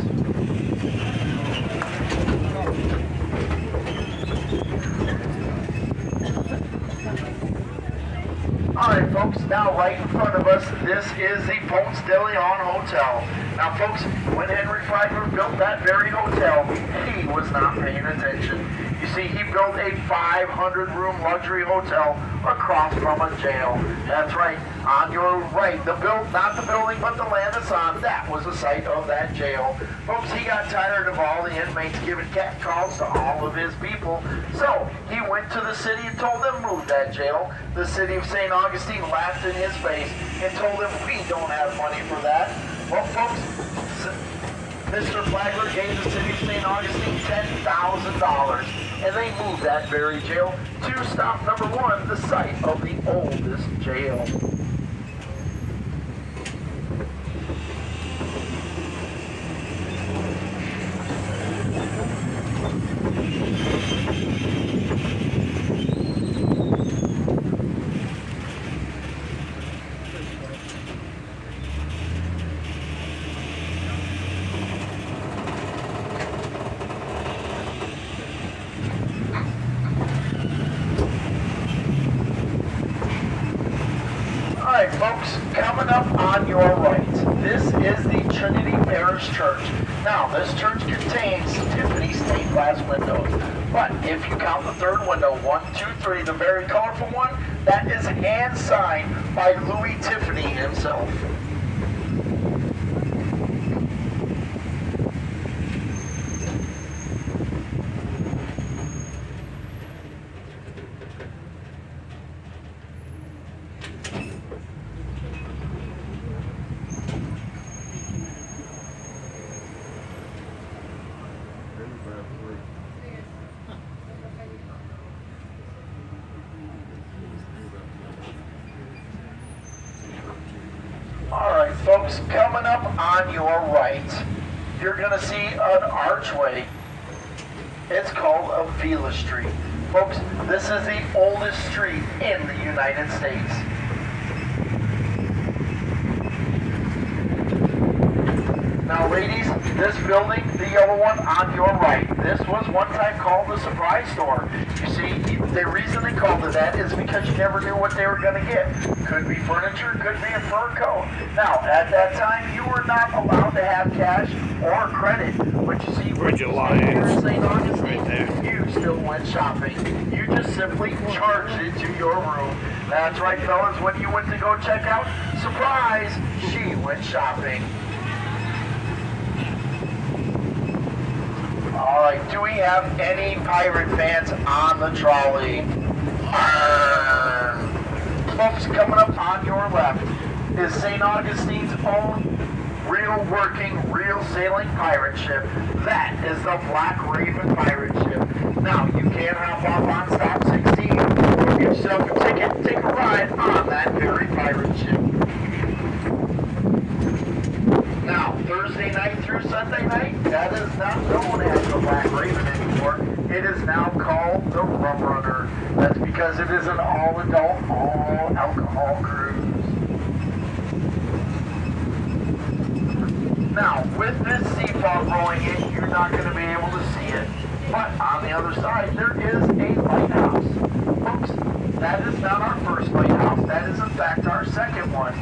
Speaker 5: Alright folks, now right in front of us, this is the Ponce de Leon Hotel. Now folks, when Henry Flagler built that very hotel, he was not paying attention. You see, he built a 500-room luxury hotel across from a jail. That's right, on your right, not the building, but the land that's on, that was the site of that jail. Folks, he got tired of all the inmates giving cat calls to all of his people, so he went to the city and told them move that jail. The city of Saint Augustine laughed in his face and told him, we don't have money for that. Well, folks, Mr. Flagler gave the city of St. Augustine $10,000, and they moved that very jail to stop number 1, the site of the oldest jail. Alright folks, coming up on your right, this is the Trinity Parish Church. Now, this church contains Tiffany stained glass windows, but if you count the third window, 1, 2, 3, the very colorful one, that is hand signed by Louis Tiffany himself. Alright folks, coming up on your right, you're going to see an archway. It's called Avila Street. Folks, this is the oldest street in the United States. Now ladies, this building, the yellow one on your right, this was one time called the surprise store. You see, the reason they called it that is because you never knew what they were going to get. Could be furniture, could be a fur coat. Now, at that time, you were not allowed to have cash or credit. But you see, when you stayed here in St. Augustine, you still went shopping. You just simply charged it to your room. That's right, fellas, when you went to go check out, surprise, she went shopping. Alright, do we have any pirate fans on the trolley? Folks, coming up on your left is St. Augustine's own real working, real sailing pirate ship. That is the Black Raven pirate ship. Now, you can hop off on stop 16, or get yourself a ticket, take a ride on that very pirate ship. Now, Thursday night through Sunday night, that is not known as the Black Raven anymore. It is now called the Rum Runner. That's because it is an all-adult, all-alcohol cruise. Now, with this sea fog rolling in, you're not going to be able to see it. But on the other side, there is a lighthouse. Folks, that is not our first lighthouse. That is in fact our second one.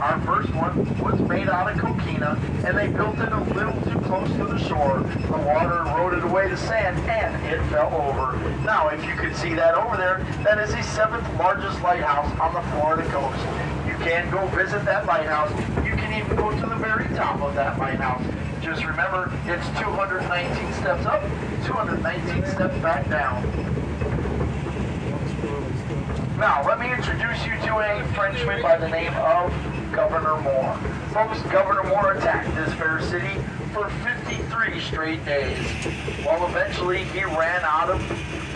Speaker 5: Our first one was made out of coquina, and they built it a little too close to the shore. The water eroded away the sand, and it fell over. Now, if you could see that over there, that is the 7th largest lighthouse on the Florida coast. You can go visit that lighthouse. You can even go to the very top of that lighthouse. Just remember, it's 219 steps up, 219 steps back down. Now, let me introduce you to a Frenchman by the name of Governor Moore. Folks, Governor Moore attacked this fair city for 53 straight days. Well, eventually he ran out of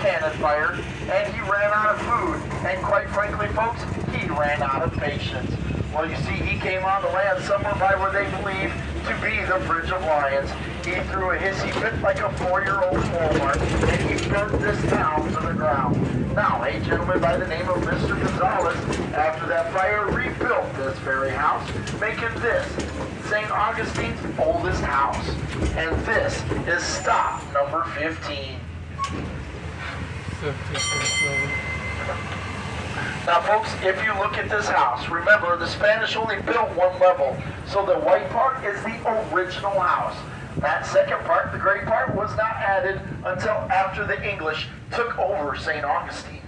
Speaker 5: cannon fire, and he ran out of food, and quite frankly, folks, he ran out of patience. Well, you see, he came on the land somewhere by where they believe to be the Bridge of Lions. He threw a hissy fit like a 4-year-old Walmart, and he burnt this town to the ground. Now, a gentleman by the name of Mr. Gonzalez, after that fire, rebuilt this very house, making this Saint Augustine's oldest house. And this is stop number 15. Now, folks, if you look at this house, remember the Spanish only built one level, so the white part is the original house. That second part, the gray part, was not added until after the English took over Saint Augustine.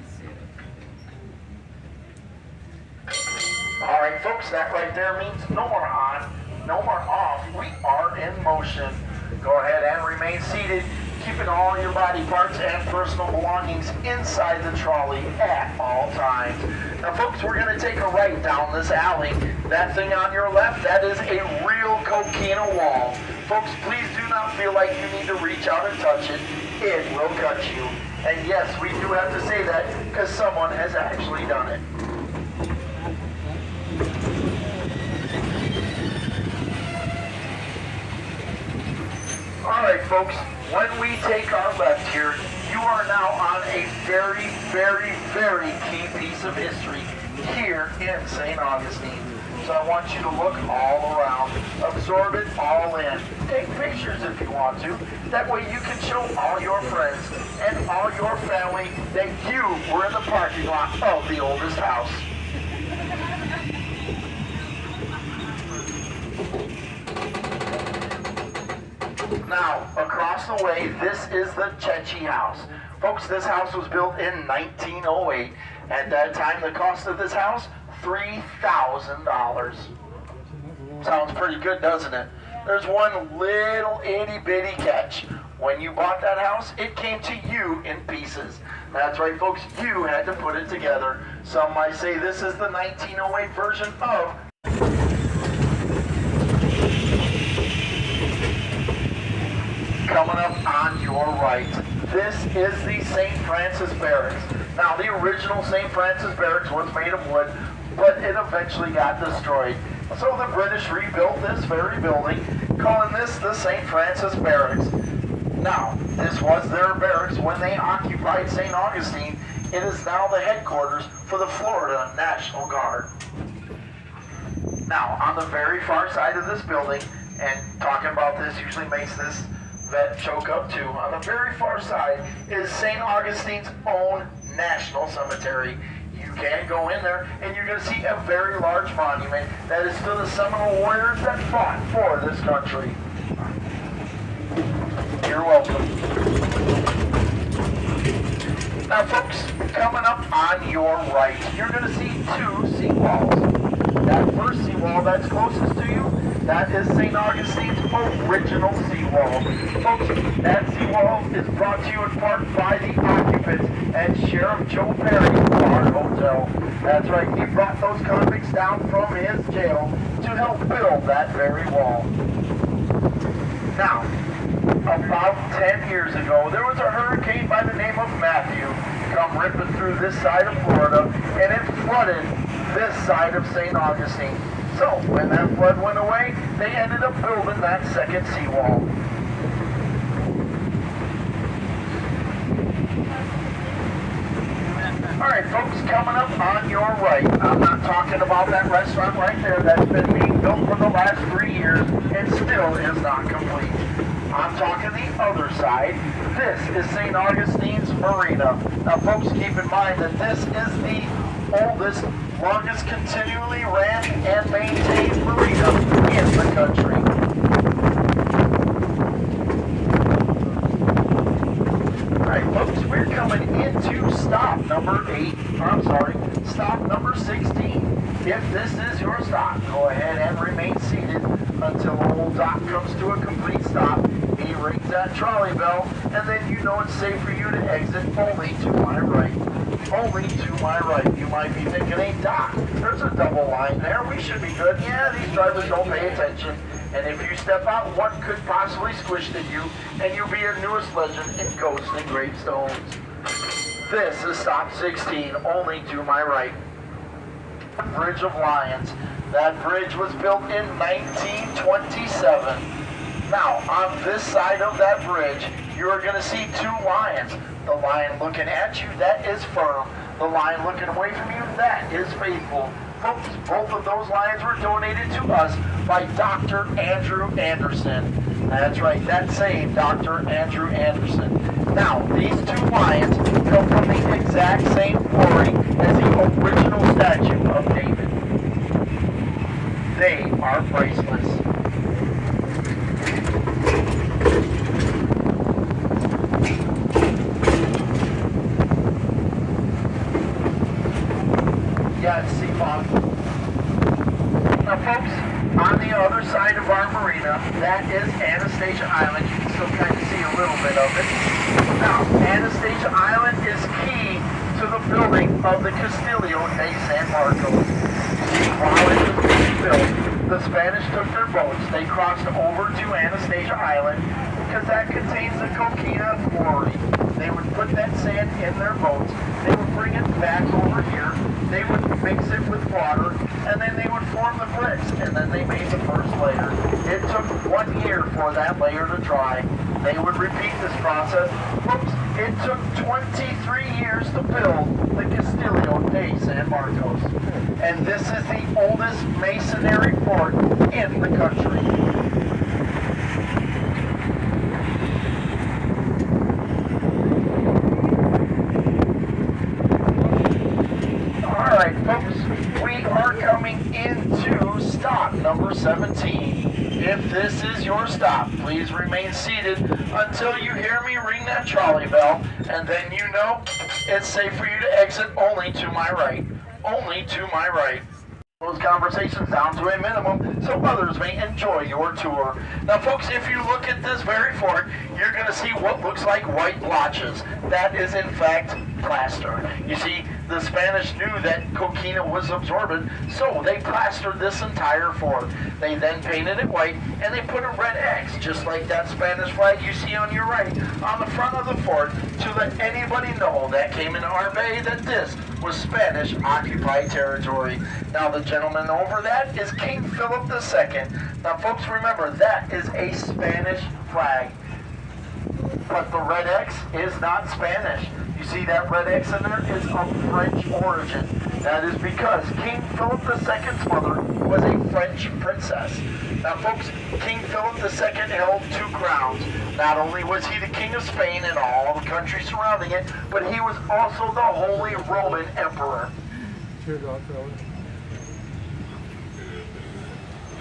Speaker 5: All right, folks, that right there means no more on, no more off. We are in motion. Go ahead and remain seated, keeping all your body parts and personal belongings inside the trolley at all times. Now, folks, we're going to take a right down this alley. That thing on your left, that is a real coquina wall. Folks, please do not feel like you need to reach out and touch it. It will cut you. And yes, we do have to say that because someone has actually done it. All right, folks, when we take our left here, you are now on a very, very, very key piece of history here in St. Augustine. So I want you to look all around, absorb it all in. Take pictures if you want to. That way you can show all your friends and all your family that you were in the parking lot of the oldest house. Now, across the way, this is the Chechi house. Folks, this house was built in 1908. At that time, the cost of this house, $3,000. Sounds pretty good, doesn't it? There's one little itty-bitty catch. When you bought that house, it came to you in pieces. That's right, folks, you had to put it together. Some might say this is the 1908 version of coming up on your right. This is the St. Francis Barracks. Now, the original St. Francis Barracks was made of wood, but it eventually got destroyed. So the British rebuilt this very building, calling this the St. Francis Barracks. Now, this was their barracks when they occupied St. Augustine. It is now the headquarters for the Florida National Guard. Now, on the very far side of this building, and talking about this usually makes this vet choke up too, on the very far side is St. Augustine's own National Cemetery. You can go in there and you're going to see a very large monument that is to the Seminole warriors that fought for this country. You're welcome. Now, folks, coming up on your right, you're going to see two seawalls. That first seawall that's closest to you, that is St. Augustine's original seawall. Folks, that seawall is brought to you in part by the occupants and Sheriff Joe Perry of our hotel. That's right, he brought those convicts down from his jail to help build that very wall. Now, about 10 years ago, there was a hurricane by the name of Matthew come ripping through this side of Florida, and it flooded this side of St. Augustine. So, when that flood went away, they ended up building that second seawall. Alright, folks, coming up on your right, I'm not talking about that restaurant right there that's been being built for the last 3 years and still is not complete. I'm talking the other side. This is Saint Augustine's Marina. Now, folks, keep in mind that this is the oldest, longest continually ran and maintained marina in the country. Alright, folks, we're coming into stop number 16. If this is your stop, go ahead and remain seated until old Doc comes to a complete stop. He rings that trolley bell, and then you know it's safe for you to exit only to my right. Only to my right. You might be thinking, hey Doc, there's a double line there. We should be good. Yeah, these drivers don't pay attention. And if you step out, one could possibly squish to you, and you'll be your newest legend in ghosts and gravestones. This is stop 16, only to my right. Bridge of Lions. That bridge was built in 1927. Now, on this side of that bridge, you are going to see two lions. The lion looking at you, that is firm. The lion looking away from you, that is faithful. Folks, both of those lions were donated to us by Dr. Andrew Anderson. That's right, that same Dr. Andrew Anderson. Now, these two lions come from the exact same quarry as the original statue of David. They are priceless. Yeah, it's Seafon. Now, folks, on the other side of our marina, that is Anastasia Island. You can still kind of see a little bit of it. Now, Anastasia Island is key to the building of the Castillo de San Marcos. See, while it was being built, the Spanish took their boats. They crossed over to Anastasia Island because that contains the coquina quarry. They would put that sand in their boats. They would bring it back over here. They would mix it with water, and then they would form the bricks, and then they made the first layer. It took 1 year for that layer to dry. They would repeat this process. Folks, it took 23 years to build the Castillo de San Marcos. And this is the oldest masonry fort in the country. Alright, folks, we are coming into stop number 17. If this is your stop, please remain seated until you hear me ring that trolley bell, and then you know it's safe for you to exit only to my right. Only to my right. Those conversations down to a minimum so others may enjoy your tour. Now, folks, if you look at this very fort, you're going to see what looks like white blotches. That is, in fact, plaster. You see, the Spanish knew that coquina was absorbent, so they plastered this entire fort. They then painted it white, and they put a red X, just like that Spanish flag you see on your right, on the front of the fort to let anybody know that came into our bay that this was Spanish-occupied territory. Now, the gentleman over that is King Philip II. Now, folks, remember, that is a Spanish flag. But the red X is not Spanish. You see that red X in there is of French origin. That is because King Philip II's mother was a French princess. Now, folks, King Philip II held two crowns. Not only was he the King of Spain and all the countries surrounding it, but he was also the Holy Roman Emperor.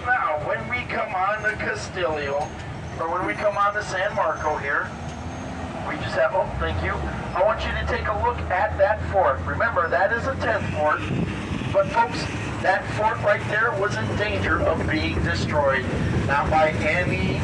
Speaker 5: Now, when we come on the Castillo, or when we come on the San Marco here, we just have, oh, thank you. I want you to take a look at that fort. Remember, that is a 10th fort, but folks, that fort right there was in danger of being destroyed. Not by any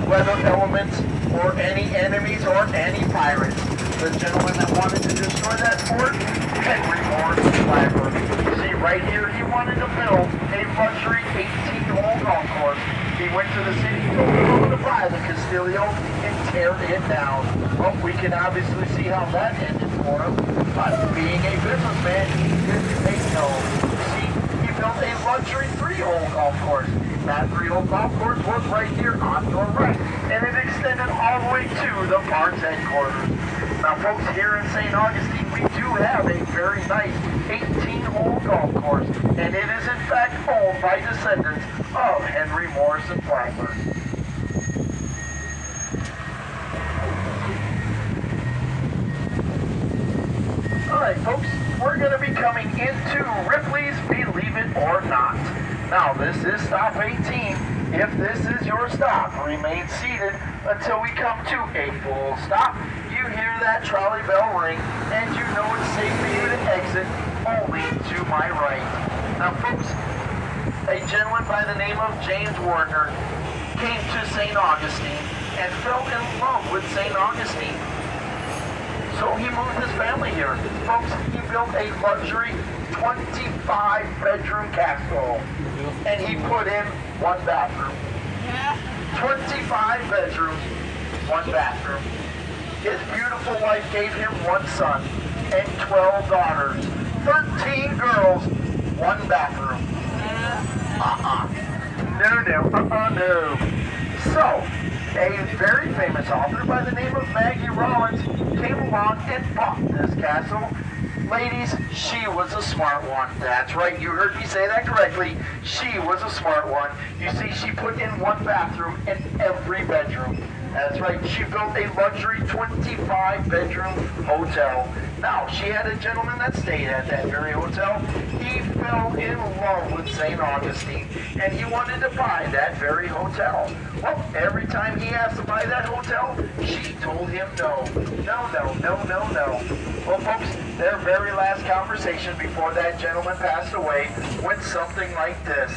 Speaker 5: weather elements, or any enemies, or any pirates. The gentleman that wanted to destroy that fort, Henry Morris Flagler. You see, right here, he wanted to build a luxury 18-hole golf course. He went to the city, told them to buy the Castillo, and tear it down. Well, we can obviously see how that ended for him. But being a businessman, he didn't say no. You see, he built a luxury 3-hole golf course. That 3-hole golf course was right here on your right, and it extended all the way to the park's headquarters. Now, folks, here in Saint Augustine, we do have a very nice 18-hole golf course, and it is in fact owned by descendants of Henry Morrison Flagler. Alright folks, we're going to be coming into Ripley's Believe It or Not. Now this is stop 18. If this is your stop, remain seated until we come to a full stop. You hear that trolley bell ring and you know it's safe for you to exit only to my right. Now folks, a gentleman by the name of James Wardner came to Saint Augustine and fell in love with Saint Augustine. So he moved his family here. Folks, he built a luxury 25-bedroom castle, and he put in one bathroom. 25 bedrooms, one bathroom. His beautiful wife gave him one son and 12 daughters. 13 girls, one bathroom. No. So, a very famous author by the name of Maggie Rollins came along and bought this castle. Ladies, she was a smart one. That's right, you heard me say that correctly. She was a smart one. You see, she put in one bathroom in every bedroom. That's right, she built a luxury 25-bedroom hotel. Now, she had a gentleman that stayed at that very hotel. He fell in love with St. Augustine, and he wanted to buy that very hotel. Well, every time he asked to buy that hotel, she told him no. No. Well, folks, their very last conversation before that gentleman passed away went something like this.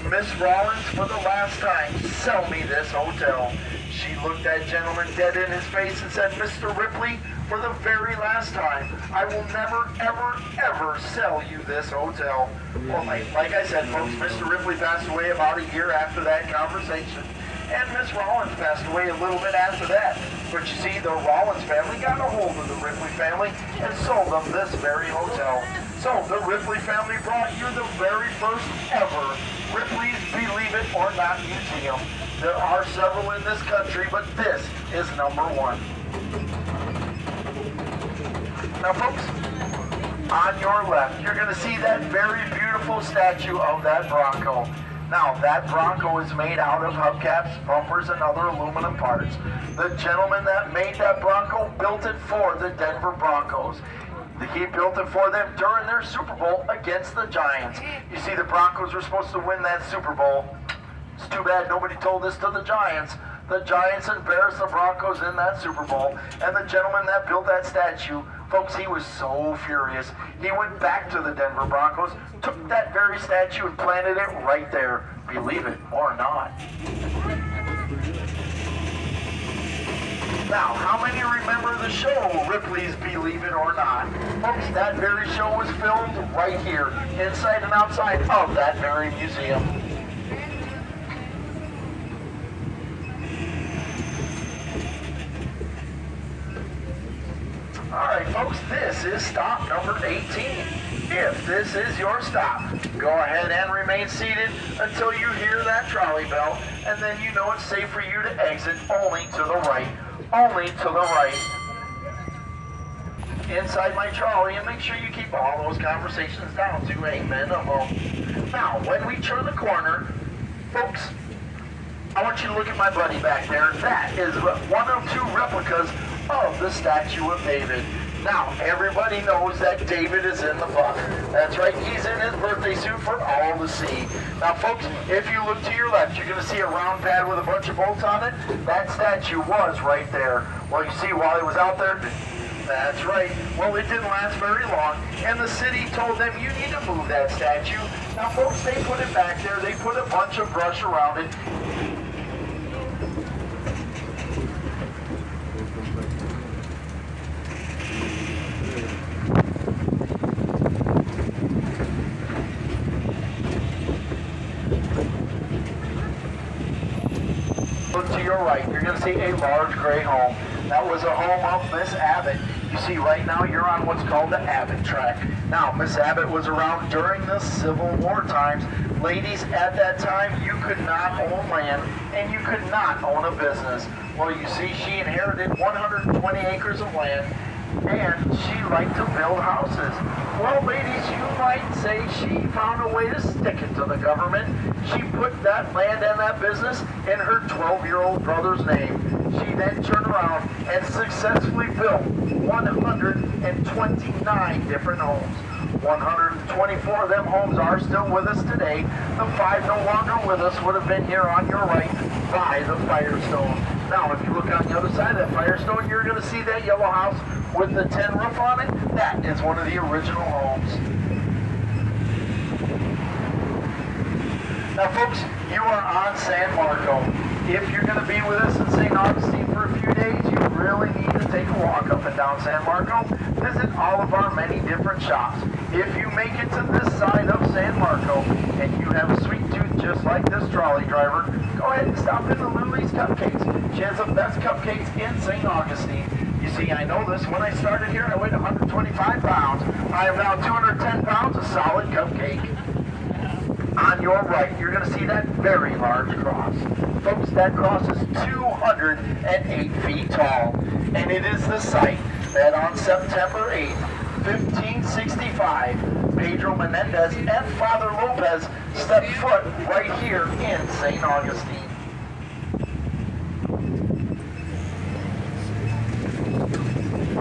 Speaker 5: Miss Rollins, for the last time, sell me this hotel. She looked that gentleman dead in his face and said, Mr. Ripley, for the very last time, I will never, ever sell you this hotel. Well, like I said, folks, Mr. Ripley passed away about a year after that conversation. And Miss Rollins passed away a little bit after that. But you see, the Rollins family got a hold of the Ripley family and sold them this very hotel. So the Ripley family brought you the very first ever Ripley's Believe It or Not Museum. There are several in this country, but this is number one. Now folks, on your left, you're going to see that very beautiful statue of that Bronco. Now, that Bronco is made out of hubcaps, bumpers, and other aluminum parts. The gentleman that made that Bronco built it for the Denver Broncos. He built it for them during their Super Bowl against the Giants. You see, the Broncos were supposed to win that Super Bowl. It's too bad nobody told this to the Giants. The Giants embarrassed the Broncos in that Super Bowl, and the gentleman that built that statue, folks, he was so furious. He went back to the Denver Broncos, took that very statue and planted it right there. Believe it or not. Now, how many remember the show, Ripley's Believe It or Not? Folks, that very show was filmed right here, inside and outside of that very museum. Alright folks, this is stop number 18. If this is your stop, go ahead and remain seated until you hear that trolley bell, and then you know it's safe for you to exit only to the right. Only to the right. Inside my trolley, and make sure you keep all those conversations down to a minimum. Now, when we turn the corner, folks, I want you to look at my buddy back there. That is one of two replicas of the statue of David. Now, everybody knows that David is in the book. That's right, he's in his birthday suit for all to see. Now, folks, if you look to your left, you're going to see a round pad with a bunch of bolts on it. That statue was right there. Well, you see, while it was out there, that's right. Well, it didn't last very long, and the city told them, you need to move that statue. Now, folks, they put it back there. They put a bunch of brush around it. Look to your right, you're going to see a large gray home. That was a home of Miss Abbott. You see, right now you're on what's called the Abbott track. Now, Miss Abbott was around during the Civil War times. Ladies, at that time, you could not own land and you could not own a business. Well, you see, she inherited 120 acres of land, and she liked to build houses. Well, ladies, you might say she found a way to stick it to the government. She put that land and that business in her 12-year-old brother's name. She then turned around and successfully built 129 different homes. 124 of them homes are still with us today. The 5 no longer with us would have been here on your right by the Firestone. Now, if you look on the other side of that Firestone, you're going to see that yellow house with the tin roof on it. That is one of the original homes. Now, folks, you are on San Marco. If you're going to be with us in St. Augustine for a few days, you really need to take a walk up and down San Marco. Visit all of our many different shops. If you make it to this side of San Marco and you have a sweet tooth just like this trolley driver, go ahead and stop in the Lily's Cupcakes. She has the best cupcakes in St. Augustine. You see, I know this. When I started here, I weighed 125 pounds. I am now 210 pounds of solid cupcake. On your right, you're going to see that very large cross. Folks, that cross is 208 feet tall, and it is the site that on September 8th, 1565, Pedro Menendez and Father Lopez stepped foot right here in St. Augustine.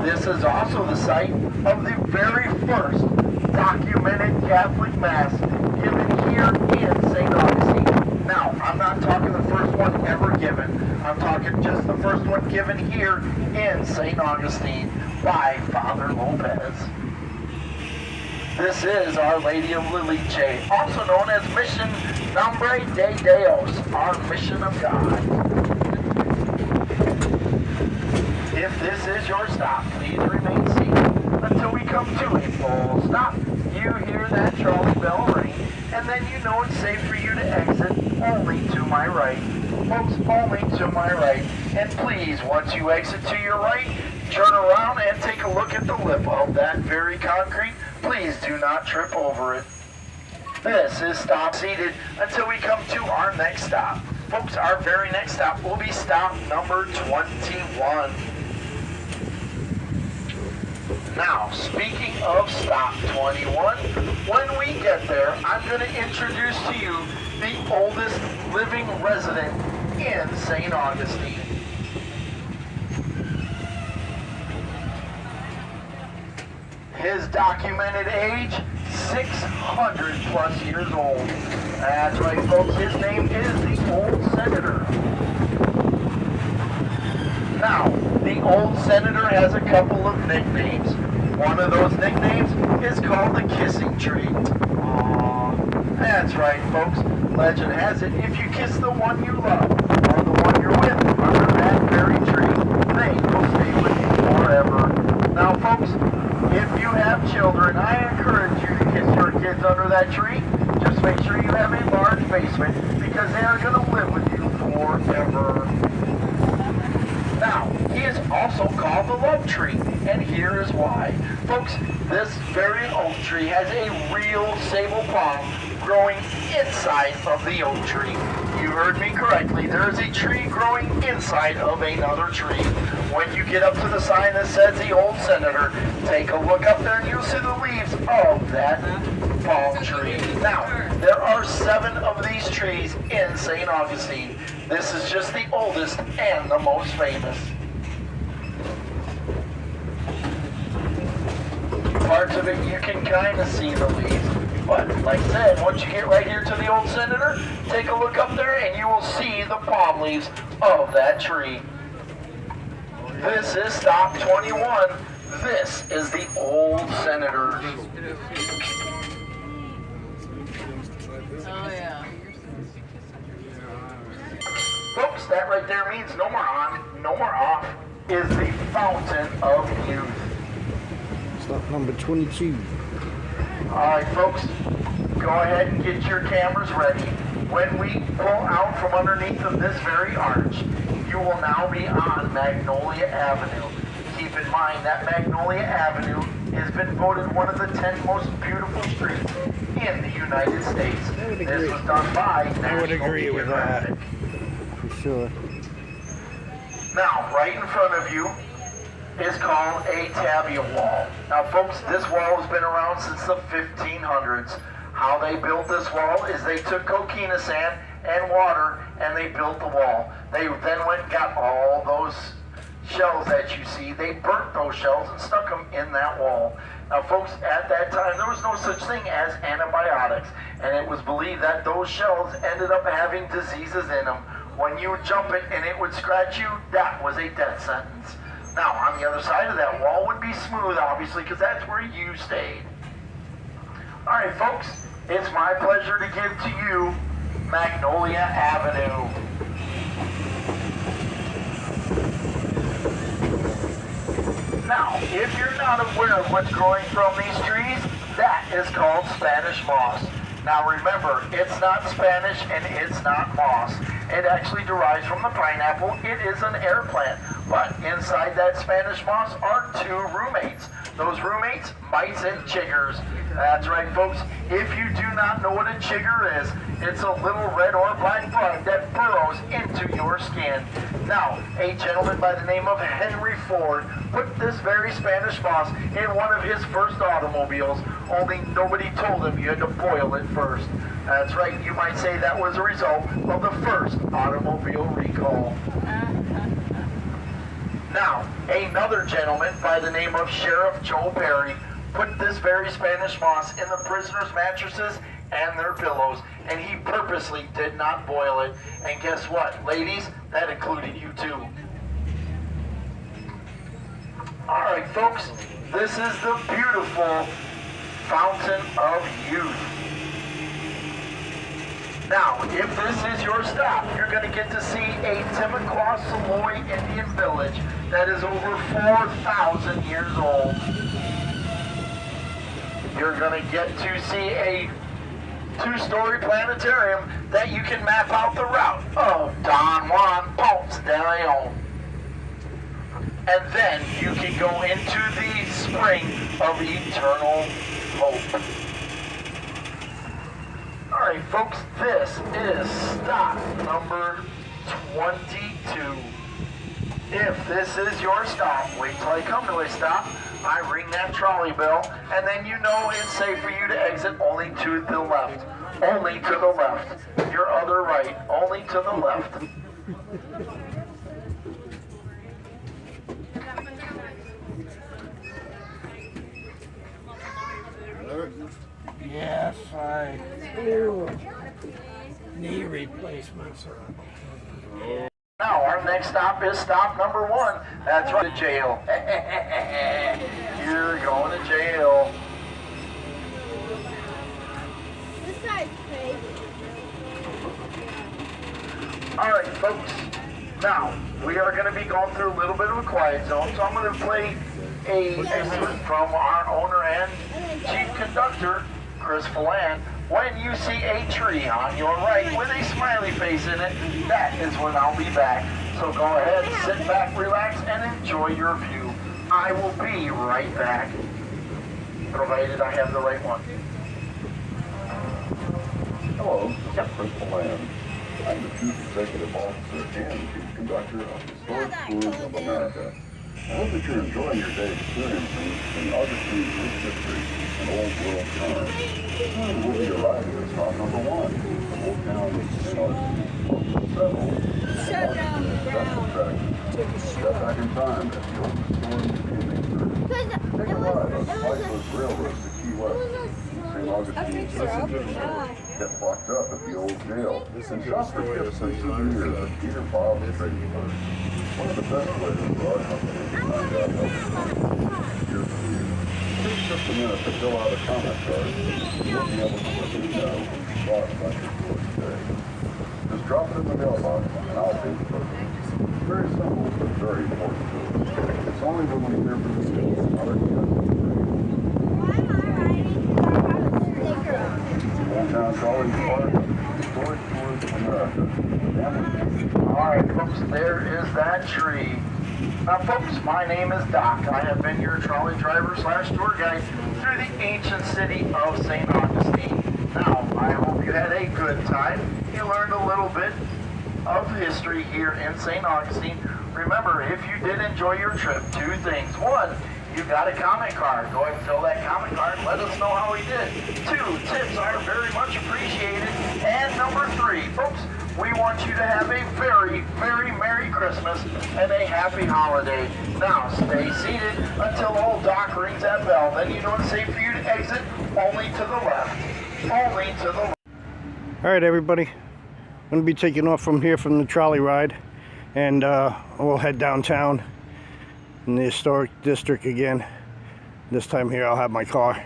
Speaker 5: This is also the site of the very first documented Catholic Mass given here in St. Augustine. Now, I'm not talking the first one ever given. I'm talking just the first one given here in St. Augustine by Father Lopez. This is Our Lady of Liliche, also known as Mission Nombre de Dios, our mission of God. If this is your stop, please remain seated until we come to a full stop. You hear that trolley bell ring, and then you know it's safe for you to exit only to my right. Folks, only to my right. And please, once you exit to your right, turn around and take a look at the lip of that very concrete. Please do not trip over it. This is stop seated until we come to our next stop. Folks, our very next stop will be stop number 21. Now, speaking of stop 21, when we get there, I'm going to introduce to you the oldest living resident in St. Augustine. His documented age, 600 plus years old. That's right, folks, his name is the Old Senator. Now, the Old Senator has a couple of nicknames. One of those nicknames is called the Kissing Tree. Aww. That's right, folks. Legend has it, if you kiss the one you love, or the one you're with, under that very tree, they will stay with you forever. Now, folks, if you have children, I encourage you to kiss your kids under that tree. Just make sure you have a large basement, because they are going to live with you forever. Now, he is also called the love tree, and here is why. Folks, this very oak tree has a real sable palm growing inside of the oak tree. You heard me correctly. There is a tree growing inside of another tree. When you get up to the sign that says the Old Senator, take a look up there and you'll see the leaves of that palm tree. Now, there are 7 of these trees in St. Augustine. This is just the oldest and the most famous. Parts of it you can kind of see the leaves. But, like I said, once you get right here to the Old Senator, take a look up there and you will see the palm leaves of that tree. This is stop 21. This is the Old Senator.
Speaker 7: Oh, yeah.
Speaker 5: Folks, that right there means no more on, no more off, is the Fountain of Youth.
Speaker 2: Stop number 22.
Speaker 5: Alright, folks, go ahead and get your cameras ready. When we pull out from underneath of this very arch, you will now be on Magnolia Avenue. Keep in mind that Magnolia Avenue has been voted one of the 10 most beautiful streets in the United States. This was done by
Speaker 2: I would agree with that. For sure.
Speaker 5: Now, right in front of you is called a tabia wall. Now, folks, this wall has been around since the 1500s. How they built this wall is they took coquina sand and water and they built the wall. They then went and got all those shells that you see. They burnt those shells and stuck them in that wall. Now folks, at that time there was no such thing as antibiotics, and it was believed that those shells ended up having diseases in them. When you would jump it and it would scratch you, that was a death sentence. Now on the other side of that wall would be smooth, obviously, because that's where you stayed. Alright folks, it's my pleasure to give to you Magnolia Avenue. Now, if you're not aware of what's growing from these trees, that is called Spanish moss. Now remember, it's not Spanish and it's not moss. It actually derives from the pineapple. It is an air plant. But inside that Spanish moss are two roommates. Those roommates, mites and chiggers. That's right, folks. If you do not know what a chigger is, it's a little red or black bug that burrows into your skin. Now, a gentleman by the name of Henry Ford put this very Spanish moss in one of his first automobiles, only nobody told him you had to boil it first. That's right, you might say that was a result of the first automobile recall. Now, another gentleman by the name of Sheriff Joe Perry put this very Spanish moss in the prisoners' mattresses and their pillows, and he purposely did not boil it. And guess what, ladies? That included you too. Alright folks, this is the beautiful Fountain of Youth. Now, if this is your stop, you're going to get to see a Timucua Saloy Indian village that is over 4,000 years old. You're going to get to see a two-story planetarium that you can map out the route of Don Juan Ponce de Leon. And then you can go into the spring of eternal hope. Alright folks, this is stop number 22. If this is your stop, wait till I come to a stop, I ring that trolley bell, and then you know it's safe for you to exit only to the left. Only to the left. Your other right, only to the left.
Speaker 2: Yes, I knee replacements.
Speaker 5: Now, our next stop is stop number 1. That's right, to jail. You're going to jail.
Speaker 7: This guy's fake.
Speaker 5: Alright, folks. Now, we are going to be going through a little bit of a quiet zone, so I'm going to play a excerpt from our owner and chief conductor, Chris Phelan. When you see a tree on your right with a smiley face in it, that is when I'll be back. So go ahead, sit back, relax, and enjoy your view. I will be right back, provided I have the right one.
Speaker 8: Hello, this is Chris Phelan. I'm the Chief Executive Officer and Chief Conductor of Historic Tours of America. I hope that you're enjoying your day experiencing Saint Augustine's rich history and old world charm. Soon we'll be arriving at stop number 1, the old town of Saint Augustine. Several
Speaker 7: Shut down the ground.
Speaker 8: Step back in time at the old historic museum. Take a ride on the Cyclist Railroad to Key West. Saint Augustine's citizens get locked up at the old jail and shop for gifts and souvenirs at Peter Bob's Trading Post. One of the best ways for our company to find out how here's the view. Take just a minute to fill out a comment card. You'll be able to let me know what you thought about your tour today. Just drop it in the mailbox and I'll pay the person. Very simple, but very important to us. It's only when we hear from you, not our guests. Old Town Trolley Park, Historic Tours of America.
Speaker 5: Alright folks, there is that tree. Now folks, my name is Doc. I have been your trolley driver / tour guide through the ancient city of Saint Augustine. Now, I hope you had a good time. You learned a little bit of history here in Saint Augustine. Remember, if you did enjoy your trip, 2 things. 1, You got a comment card. Go ahead and fill that comment card. Let us know how he did. 2, tips are very much appreciated. And number 3, folks, we want you to have a very, very Merry Christmas and a Happy Holiday. Now, stay seated until old Doc rings that bell. Then you know it's safe for you to exit only to the left. Only to the left.
Speaker 9: All right, everybody. I'm going to be taking off from here from the trolley ride. And we'll head downtown in the historic district again. This time here I'll have my car.